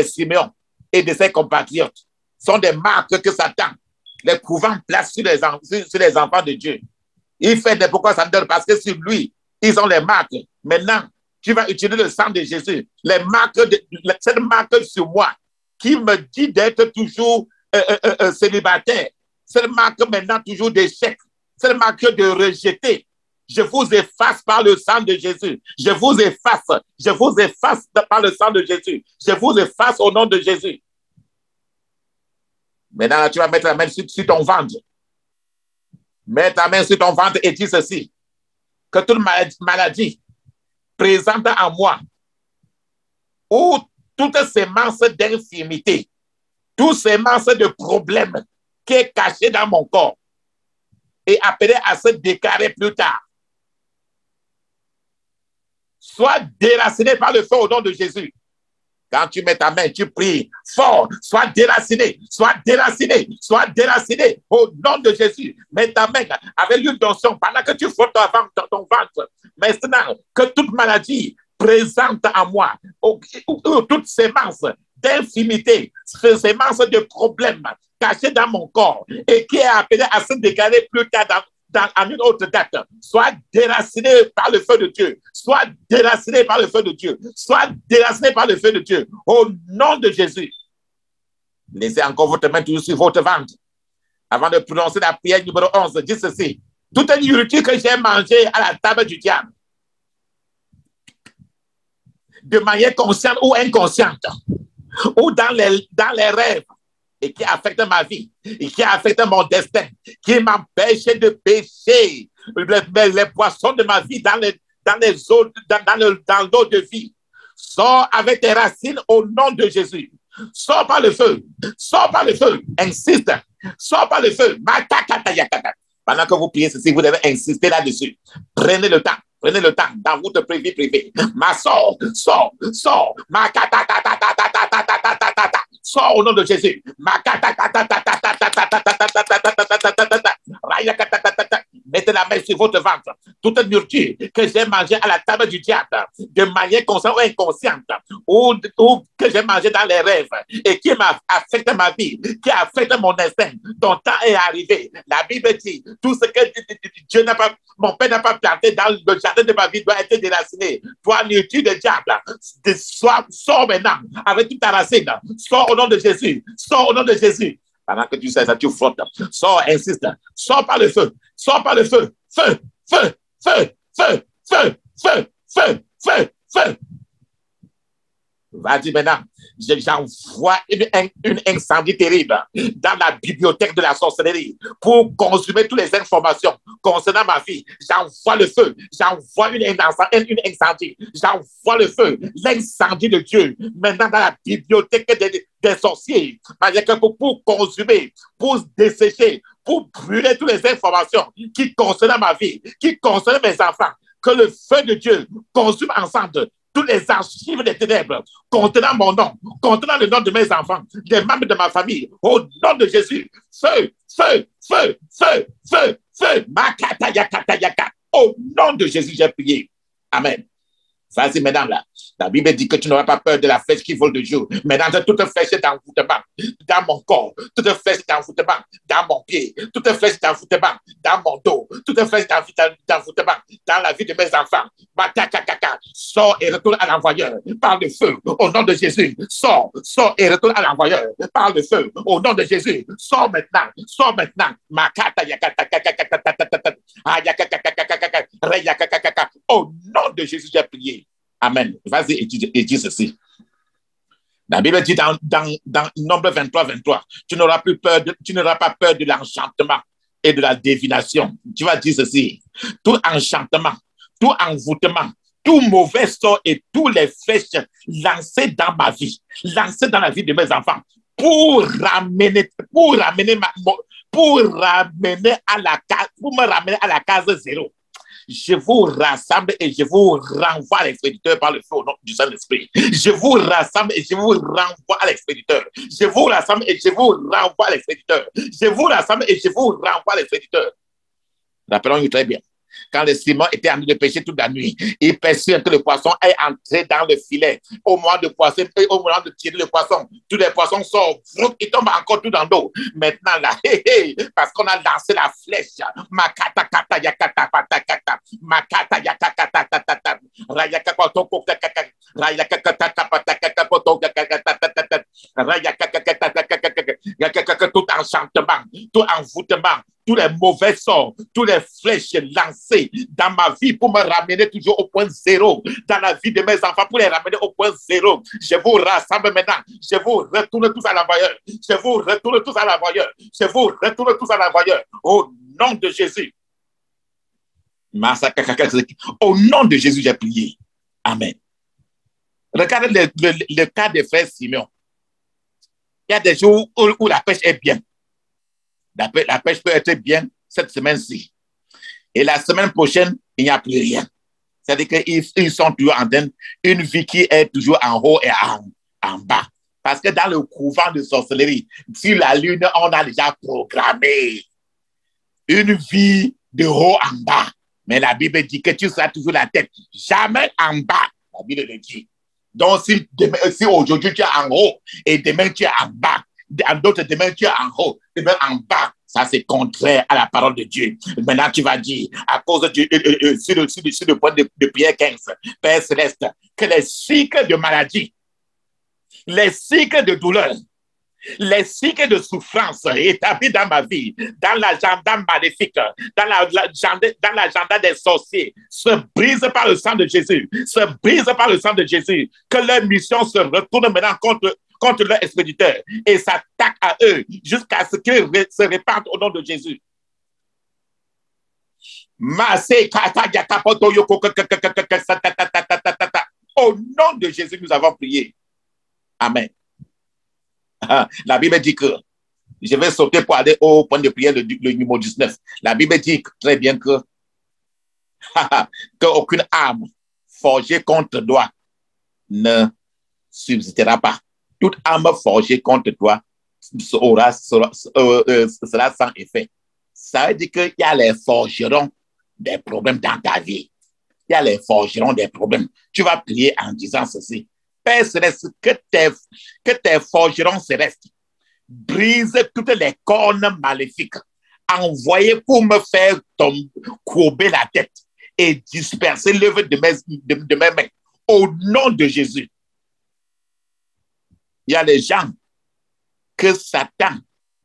Siméon et de ses compatriotes, sont des marques que Satan, les couvents, place sur les enfants de Dieu. Il fait des pourquoi ça me donne parce que sur lui, ils ont les marques. Maintenant, tu vas utiliser le sang de Jésus, cette marque sur moi qui me dit d'être toujours célibataire, cette marque maintenant toujours d'échec, cette marque de rejeter. Je vous efface par le sang de Jésus. Je vous efface par le sang de Jésus. Je vous efface au nom de Jésus. Maintenant, tu vas mettre la main sur ton ventre. Mets ta main sur ton ventre et dis ceci. Que toute maladie présente en moi, ou toute sémence d'infirmité, toute sémence de problème qui est cachée dans mon corps et appelée à se déclarer plus tard, soit déracinée par le feu au nom de Jésus. Quand tu mets ta main, tu pries fort, sois déraciné, sois déraciné, sois déraciné au nom de Jésus. Mets ta main avec l'huile d'onction pendant que tu frottes ton ventre. Maintenant, que toute maladie présente en moi, ou toute sémence d'infimité, sémence de problèmes cachée dans mon corps et qui est appelée à se déclarer plus tard en une autre date, soit déraciné par le feu de Dieu, soit déraciné par le feu de Dieu, soit déraciné par le feu de Dieu, au nom de Jésus. Laissez encore votre main toujours sur votre ventre. Avant de prononcer la prière numéro 11, dis ceci. Toute nourriture que j'ai mangée à la table du diable, de manière consciente ou inconsciente, ou dans les rêves, et qui affecte ma vie, et qui affecte mon destin, qui m'empêche de pêcher les poissons de ma vie dans l'eau de vie. Sors avec tes racines au nom de Jésus. Sors par le feu. Sors par le feu. Insiste. Sors par le feu. Pendant que vous priez ceci, vous devez insister là-dessus. Prenez le temps. Prenez le temps dans votre vie privée. Ma sort. Ma sors au nom de Jésus. Mettez la main sur votre ventre. Toute nourriture que j'ai mangée à la table du diable, de manière consciente ou inconsciente, ou que j'ai mangé dans les rêves, et qui affecte ma vie, qui affecte mon instinct, ton temps est arrivé. La Bible dit, tout ce que Dieu n'a pas, mon Père n'a pas planté dans le jardin de ma vie doit être déraciné. Toi, nourriture de diable, sors maintenant avec toute ta racine. Sors au nom de Jésus. Sors au nom de Jésus. Pendant que tu sais ça, tu frottes. Sors, insiste. Sors par le feu. Sors par le feu. Feu, feu, feu, feu, feu, feu, feu, feu, feu. Vas-y maintenant. J'envoie une incendie terrible dans la bibliothèque de la sorcellerie pour consumer toutes les informations concernant ma vie. J'envoie le feu. J'envoie une incendie. J'envoie le feu. L'incendie de Dieu maintenant dans la bibliothèque des sorciers. Pour consumer, pour dessécher, pour brûler toutes les informations qui concernent ma vie, qui concernent mes enfants. Que le feu de Dieu consume ensemble toutes les archives des ténèbres contenant mon nom, contenant le nom de mes enfants, des membres de ma famille, au nom de Jésus. Feu, feu, feu, feu, feu, feu. Makata yakata yaka. Au nom de Jésus, j'ai prié. Amen. Vas-y, mesdames, là. La Bible dit que tu n'auras pas peur de la flèche qui vole de jour. Maintenant, toute flèche d'envoûtement dans mon corps, toute flèche d'envoûtement dans mon pied, toute flèche d'envoûtement dans mon dos, toute flèche d'envoûtement dans la vie de mes enfants. Sors et retourne à l'envoyeur par le feu, au nom de Jésus. Sors et retourne à l'envoyeur par le feu, au nom de Jésus. Sors maintenant, sors maintenant. Au nom de Jésus, j'ai prié. Amen. Vas-y et dis ceci. La Bible dit dans Nombre 23, tu n'auras pas peur de l'enchantement et de la divination. Tu vas dire ceci. Tout enchantement, tout envoûtement, tout mauvais sort et tous les flèches lancées dans ma vie, lancées dans la vie de mes enfants, pour me ramener à la case zéro. Je vous rassemble et je vous renvoie à l'expéditeur par le feu au nom du Saint-Esprit. Je vous rassemble et je vous renvoie à l'expéditeur. Je vous rassemble et je vous renvoie à l'expéditeur. Je vous rassemble et je vous renvoie à l'expéditeur. Rappelons-nous très bien. Quand le Simon était en train de pêcher toute la nuit, il pêchait que le poisson est entré dans le filet. Au moment de poisson, au moment de tirer le poisson, tous les poissons sortent, ils tombent encore tout dans l'eau. Maintenant, là, parce qu'on a lancé la flèche. Makata kata yakata pata kata. Makata yakata kata kata. Rayaka koto kota kata. Rayaka kata pata kata poto kata kata. Rayaka kata kata. Tout enchantement, tout envoûtement, tous les mauvais sorts, tous les flèches lancées dans ma vie pour me ramener toujours au point zéro, dans la vie de mes enfants pour les ramener au point zéro. Je vous rassemble maintenant. Je vous retourne tous à l'envoyeur. Je vous retourne tous à l'envoyeur. Je vous retourne tous à l'envoyeur. Au nom de Jésus. Au nom de Jésus, j'ai prié. Amen. Regardez le cas des frères Simeon. Il y a des jours où la pêche est bien. La pêche peut être bien cette semaine-ci. Et la semaine prochaine, il n'y a plus rien. C'est-à-dire qu'ils sont toujours en train une vie qui est toujours en haut et en bas. Parce que dans le couvent de sorcellerie, sur la lune, on a déjà programmé une vie de haut en bas. Mais la Bible dit que tu seras toujours la tête, jamais en bas. La Bible le dit. Donc, si aujourd'hui tu es en haut et demain tu es en bas, d'autres demain tu es en haut, demain en bas, ça c'est contraire à la parole de Dieu. Maintenant tu vas dire, à cause de sur le point de Pierre 15, Père Céleste, que les cycles de maladie, les cycles de douleur, les cycles de souffrance établis dans ma vie, dans l'agenda maléfique, dans l'agenda des sorciers, se brisent par le sang de Jésus, se brisent par le sang de Jésus, que leur mission se retourne maintenant contre leur expéditeur et s'attaque à eux jusqu'à ce qu'ils se répandent au nom de Jésus. Au nom de Jésus, nous avons prié. Amen. La Bible dit que, je vais sauter pour aller au point de prière, le numéro 19. La Bible dit très bien que qu'aucune arme forgée contre toi ne subsistera pas. Toute arme forgée contre toi sera sans effet. Ça veut dire qu'il y a les forgerons des problèmes dans ta vie. Il y a les forgerons des problèmes. Tu vas prier en disant ceci. Père Céleste, que tes forgerons célestes brisent toutes les cornes maléfiques envoyées pour me faire courber la tête et disperser l'œuvre de mes mains. Au nom de Jésus. Il y a des gens que Satan,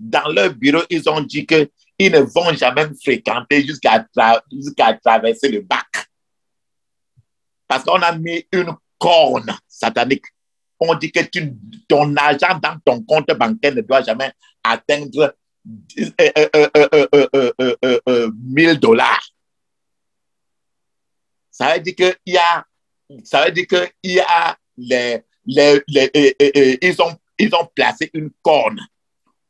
dans leur bureau, ils ont dit qu'ils ne vont jamais fréquenter jusqu'à traverser le bac. Parce qu'on a mis une corne satanique. On dit que ton argent dans ton compte bancaire ne doit jamais atteindre $1000. Ça veut dire qu'il y a, ils ont placé une corne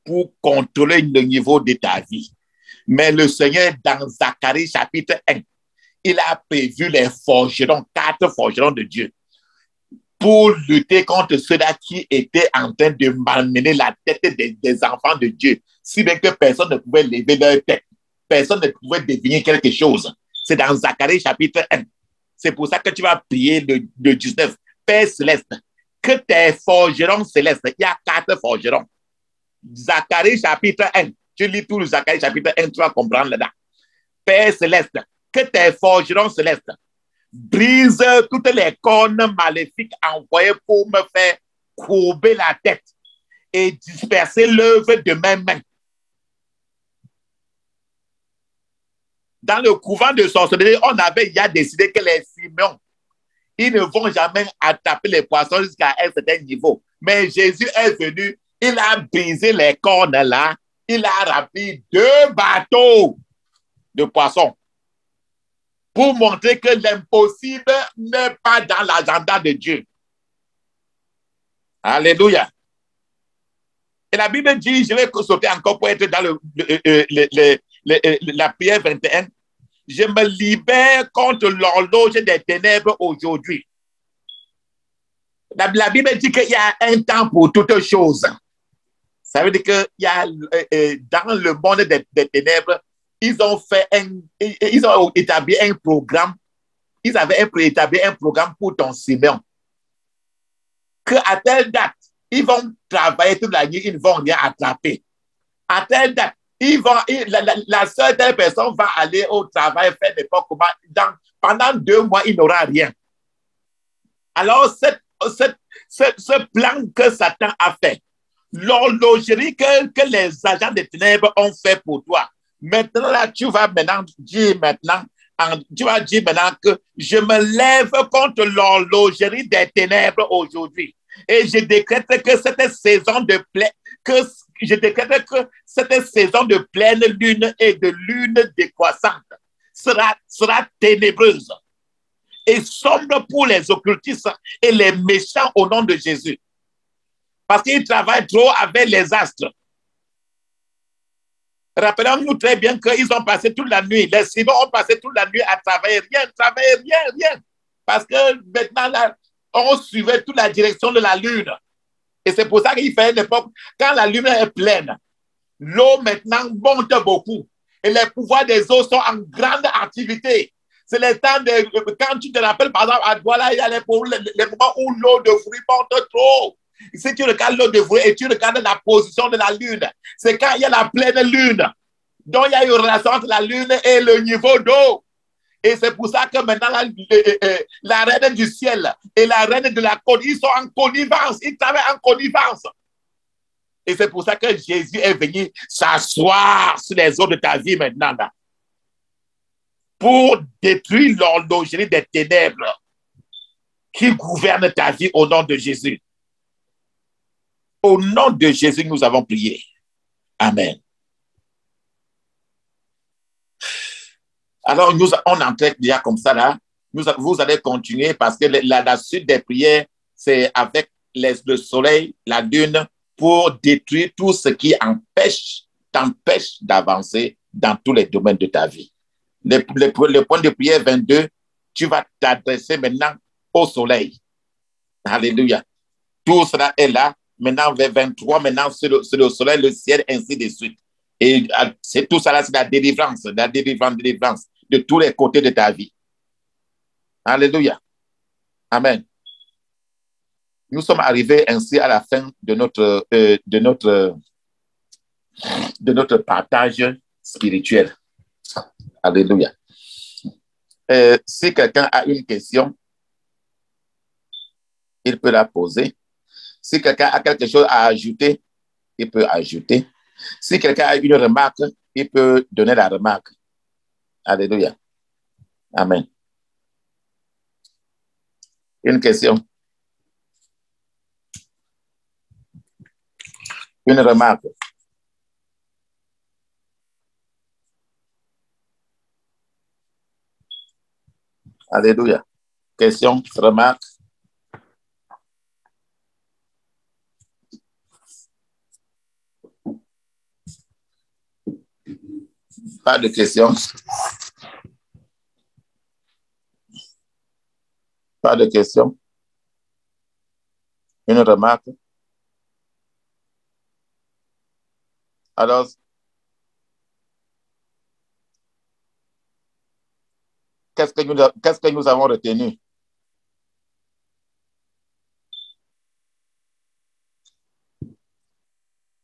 pour contrôler le niveau de ta vie. Mais le Seigneur, dans Zacharie chapitre 1, il a prévu les forgerons, 4 forgerons de Dieu, pour lutter contre ceux-là qui étaient en train de malmener la tête des enfants de Dieu, si bien que personne ne pouvait lever leur tête, personne ne pouvait deviner quelque chose. C'est dans Zacharie chapitre 1. C'est pour ça que tu vas prier le 19. Père Céleste, que tes forgerons célestes, il y a 4 forgerons. Zacharie chapitre 1. Tu lis tout le Zacharie chapitre 1, tu vas comprendre là-dedans. Père Céleste, que tes forgerons célestes brisent toutes les cornes maléfiques envoyées pour me faire courber la tête et disperser l'œuvre de mes mains. Dans le couvent de sorcellerie, on avait déjà décidé que les Simeons, ils ne vont jamais attraper les poissons jusqu'à un certain niveau. Mais Jésus est venu, il a brisé les cornes là, il a rempli 2 bateaux de poissons pour montrer que l'impossible n'est pas dans l'agenda de Dieu. Alléluia. Et la Bible dit, je vais sauter encore pour être dans la prière 21, je me libère contre l'horloge des ténèbres aujourd'hui. La Bible dit qu'il y a un temps pour toutes choses. Ça veut dire qu'il y a dans le monde des ténèbres, ils ont établi un programme. Ils avaient établi un programme pour ton Simeon. Qu'à telle date, ils vont travailler toute la nuit, ils ne vont rien attraper. À telle date, la seule telle personne va aller au travail, faire des combat. Pendant 2 mois, il n'aura rien. Alors, ce plan que Satan a fait, l'horlogerie que les agents des ténèbres ont fait pour toi, maintenant, là, tu vas dire que je me lève contre l'horlogerie des ténèbres aujourd'hui. Et je décrète que cette saison de pleine lune et de lune décroissante sera ténébreuse et sombre pour les occultistes et les méchants au nom de Jésus. Parce qu'ils travaillent trop avec les astres. Rappelons-nous très bien qu'ils ont passé toute la nuit. Les Simons ont passé toute la nuit à travailler. Rien. Parce que maintenant, là, on suivait toute la direction de la lune. Et c'est pour ça qu'il fait une époque, quand la lune est pleine, l'eau maintenant monte beaucoup. Et les pouvoirs des eaux sont en grande activité. C'est le temps quand tu te rappelles, par exemple, à Douala, il y a les moments où l'eau de fruits monte trop. Si tu regardes l'eau de fruits et tu regardes la position de la lune, c'est quand il y a la pleine lune. Donc, il y a une relation entre la lune et le niveau d'eau. Et c'est pour ça que maintenant, la reine du ciel et la reine de la côte, ils sont en connivence. Ils travaillent en connivence. Et c'est pour ça que Jésus est venu s'asseoir sur les eaux de ta vie maintenant. Là, pour détruire l'horlogerie des ténèbres qui gouverne ta vie au nom de Jésus. Au nom de Jésus, nous avons prié. Amen. Alors, on entrait déjà comme ça là. Vous allez continuer parce que la suite des prières, c'est avec le soleil, la lune, pour détruire tout ce qui t'empêche d'avancer dans tous les domaines de ta vie. Le point de prière 22, tu vas t'adresser maintenant au soleil. Alléluia. Tout cela est là. Maintenant, vers 23, maintenant, c'est le soleil, le ciel, ainsi de suite. Et c'est tout ça, c'est la délivrance de tous les côtés de ta vie. Alléluia. Amen. Nous sommes arrivés ainsi à la fin de notre partage spirituel. Alléluia. Si quelqu'un a une question, il peut la poser. Si quelqu'un a quelque chose à ajouter, il peut ajouter. Si quelqu'un a une remarque, il peut donner la remarque. Alléluia. Amen. Une question. Une remarque. Alléluia. Question, remarque. Pas de questions. Pas de questions. Une remarque. Alors, qu'est-ce que nous avons retenu?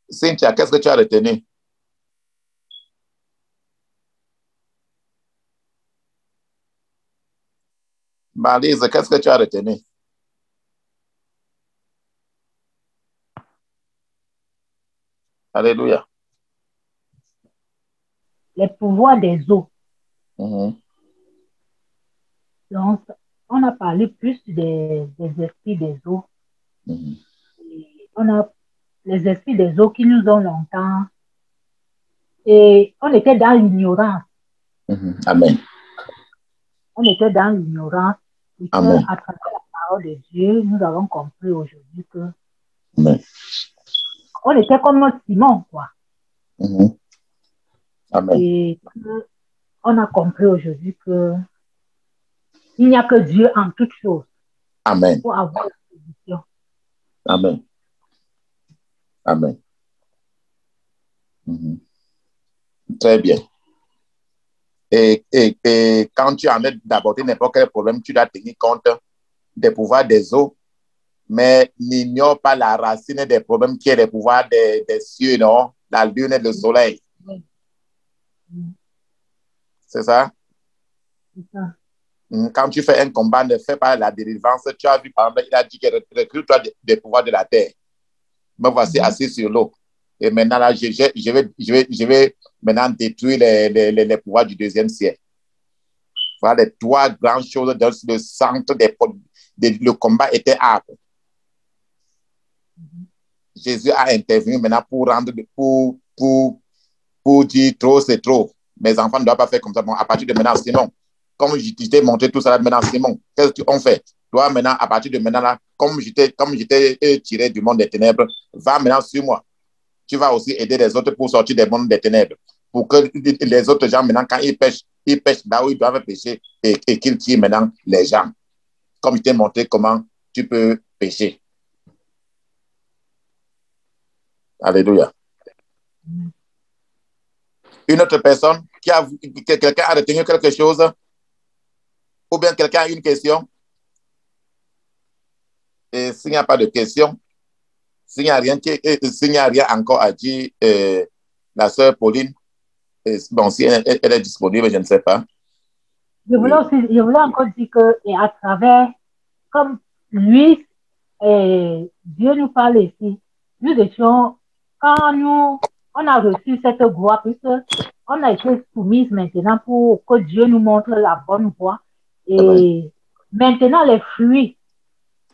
Cynthia, qu'est-ce que tu as retenu? Marlise, qu'est-ce que tu as retenu? Alléluia. Les pouvoirs des eaux. Mm-hmm. Donc, on a parlé plus des esprits des eaux. Mm-hmm. On a les esprits des eaux qui nous ont longtemps. Et on était dans l'ignorance. Mm-hmm. Amen. On était dans l'ignorance. Et à travers la parole de Dieu, nous avons compris aujourd'hui que Amen. On était comme Simon, quoi. Mm-hmm. Amen. Et on a compris aujourd'hui que il n'y a que Dieu en toutes choses. Amen. Pour avoir la solution. Amen. Amen. Mhm. Très bien. Et quand tu en es d'aborder n'importe quel problème, tu dois tenir compte des pouvoirs des eaux, mais n'ignore pas la racine des problèmes qui est le pouvoir des cieux, non? La lune et le soleil. C'est ça? C'est ça. Quand tu fais un combat, ne fais pas la délivrance. Tu as vu, par exemple, il a dit que recrute-toi des pouvoirs de la terre. Me voici assis sur l'eau. Et maintenant, là, je vais maintenant détruire les pouvoirs du deuxième ciel. Voilà les trois grandes choses dans le centre le combat était âpre. Jésus a intervenu maintenant pour rendre, pour dire trop, c'est trop. Mes enfants ne doivent pas faire comme ça. Bon, à partir de maintenant, Simon, comme je t'ai montré tout ça, maintenant, Simon, qu'est-ce qu'on fait? Toi, maintenant, à partir de maintenant, là, comme je t'ai tiré du monde des ténèbres, va maintenant sur moi. Tu vas aussi aider les autres pour sortir des mondes des ténèbres. Pour que les autres gens, maintenant, quand ils pêchent là où ils doivent pêcher et qu'ils tirent maintenant les gens. Comme je t'ai montré comment tu peux pêcher. Alléluia. Une autre personne quelqu'un a retenu quelque chose ou bien quelqu'un a une question. Et s'il n'y a pas de question, s'il n'y a rien encore à dire, la sœur Pauline, bon, si elle est disponible, je ne sais pas. Je voulais encore dire que, et à travers, comme lui, Dieu nous parle ici, nous étions, quand on a reçu cette gloire, puisqu'on a été soumise maintenant pour que Dieu nous montre la bonne voie. Et maintenant, les fruits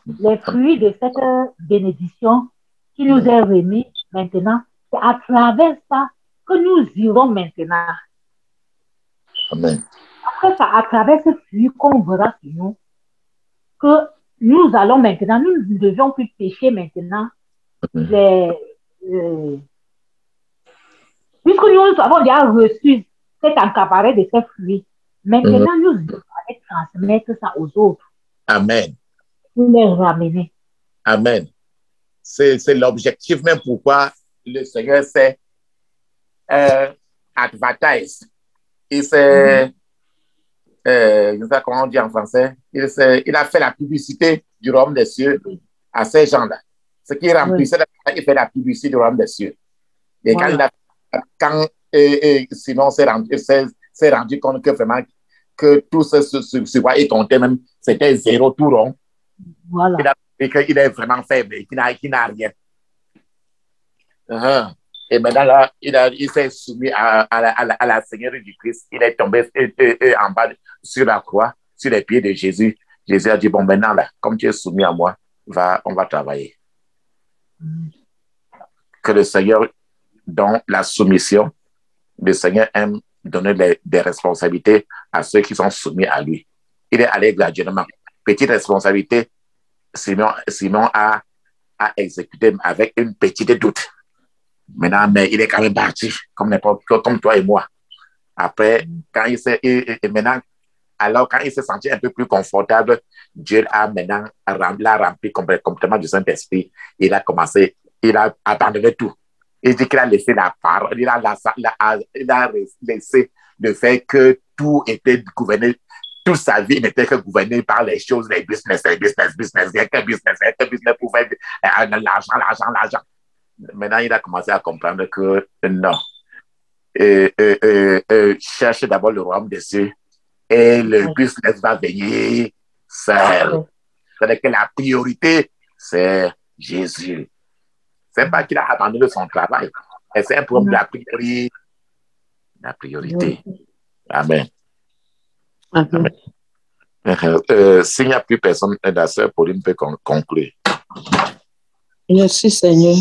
de cette bénédiction qui nous est remis maintenant, c'est à travers ça que nous irons maintenant. Amen. Après ça, à travers ce fruit qu'on verra sur nous, que nous allons maintenant, nous ne devions plus pécher maintenant. Puisque nous avons déjà reçu cet encaparé de ces fruits, maintenant nous devons transmettre ça aux autres. Amen. Pour les ramener. Amen. C'est l'objectif même pourquoi le Seigneur s'est advertise. Il s'est, je ne sais pas comment on dit en français, il a fait la publicité du royaume des cieux à ces gens-là. Ce qui remplissait, il fait la publicité du royaume des cieux. Et voilà. Quand Simon s'est rendu compte que vraiment que tout ce quoi il comptait même, c'était zéro tout rond. Voilà. Et qu'il est vraiment faible et qu'il n'a rien. Et maintenant, là, il s'est soumis à la Seigneurie du Christ. Il est tombé en bas sur la croix, sur les pieds de Jésus. Jésus a dit, bon, maintenant, là, comme tu es soumis à moi, on va travailler. Que le Seigneur, dans la soumission, le Seigneur aime donner des responsabilités à ceux qui sont soumis à lui. Il est allé graduellement. Petite responsabilité, Simon a exécuté avec une petite doute. Maintenant, mais il est quand même parti, comme toi et moi. Après, alors quand il s'est senti un peu plus confortable, Dieu a maintenant rempli complètement du Saint-Esprit. Il a abandonné tout. Il dit qu'il a laissé la parole, il a laissé le fait que tout était gouverné. Toute sa vie n'était que gouvernée par les choses, les business. Il n'y a que business pour faire l'argent. Maintenant, il a commencé à comprendre que non. Cherche d'abord le royaume des cieux et le business va venir seul. C'est-à-dire que la priorité, c'est Jésus. C'est pas qu'il a abandonné son travail. C'est un problème de la priorité. Amen. Amen. S'il n'y a plus personne, la sœur Pauline peut conclure. Merci Seigneur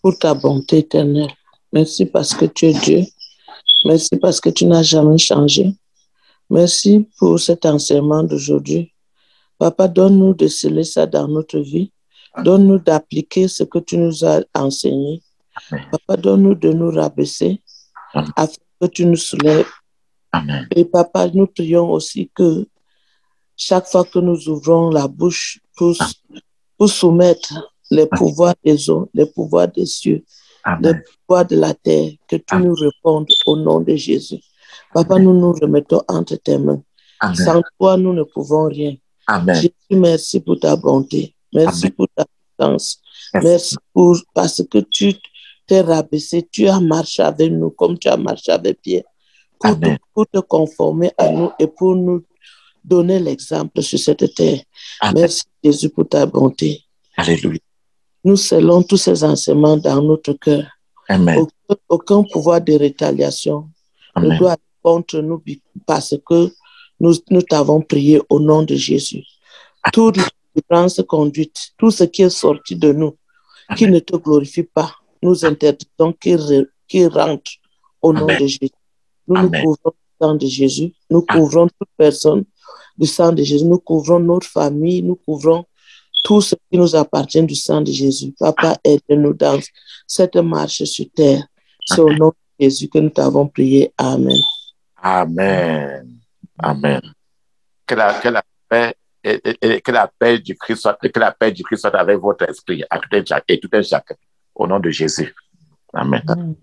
pour ta bonté éternelle. Merci parce que tu es Dieu. Merci parce que tu n'as jamais changé. Merci pour cet enseignement d'aujourd'hui. Papa, donne-nous de sceller ça dans notre vie. Donne-nous d'appliquer ce que tu nous as enseigné. Papa, donne-nous de nous rabaisser afin que tu nous soulèves Amen. Et papa, nous prions aussi que chaque fois que nous ouvrons la bouche pour soumettre les pouvoirs des eaux, les pouvoirs des cieux, les pouvoirs de la terre, que tu nous répondes au nom de Jésus. Papa, nous nous remettons entre tes mains. Amen. Sans toi, nous ne pouvons rien. Amen. Jésus, merci pour ta bonté. Merci pour ta puissance. Merci parce que tu t'es rabaissé. Tu as marché avec nous comme tu as marché avec Pierre. Pour te conformer à nous et pour nous donner l'exemple sur cette terre. Amen. Merci Jésus pour ta bonté. Alléluia. Nous scellons tous ces enseignements dans notre cœur. Amen. Aucun pouvoir de rétaliation ne doit aller contre nous parce que nous t'avons prié au nom de Jésus. Toute délivrance conduite, tout ce qui est sorti de nous, qui ne te glorifie pas, nous interdisons qu'il rentre au nom de Jésus. Nous nous couvrons du sang de Jésus, nous couvrons toute personne du sang de Jésus, nous couvrons notre famille, nous couvrons tout ce qui nous appartient du sang de Jésus. Papa, aide-nous dans cette marche sur terre. C'est au nom de Jésus que nous t'avons prié. Amen. Amen. Amen. Que la paix du Christ soit avec votre esprit et tout un chacun. Au nom de Jésus. Amen. Amen.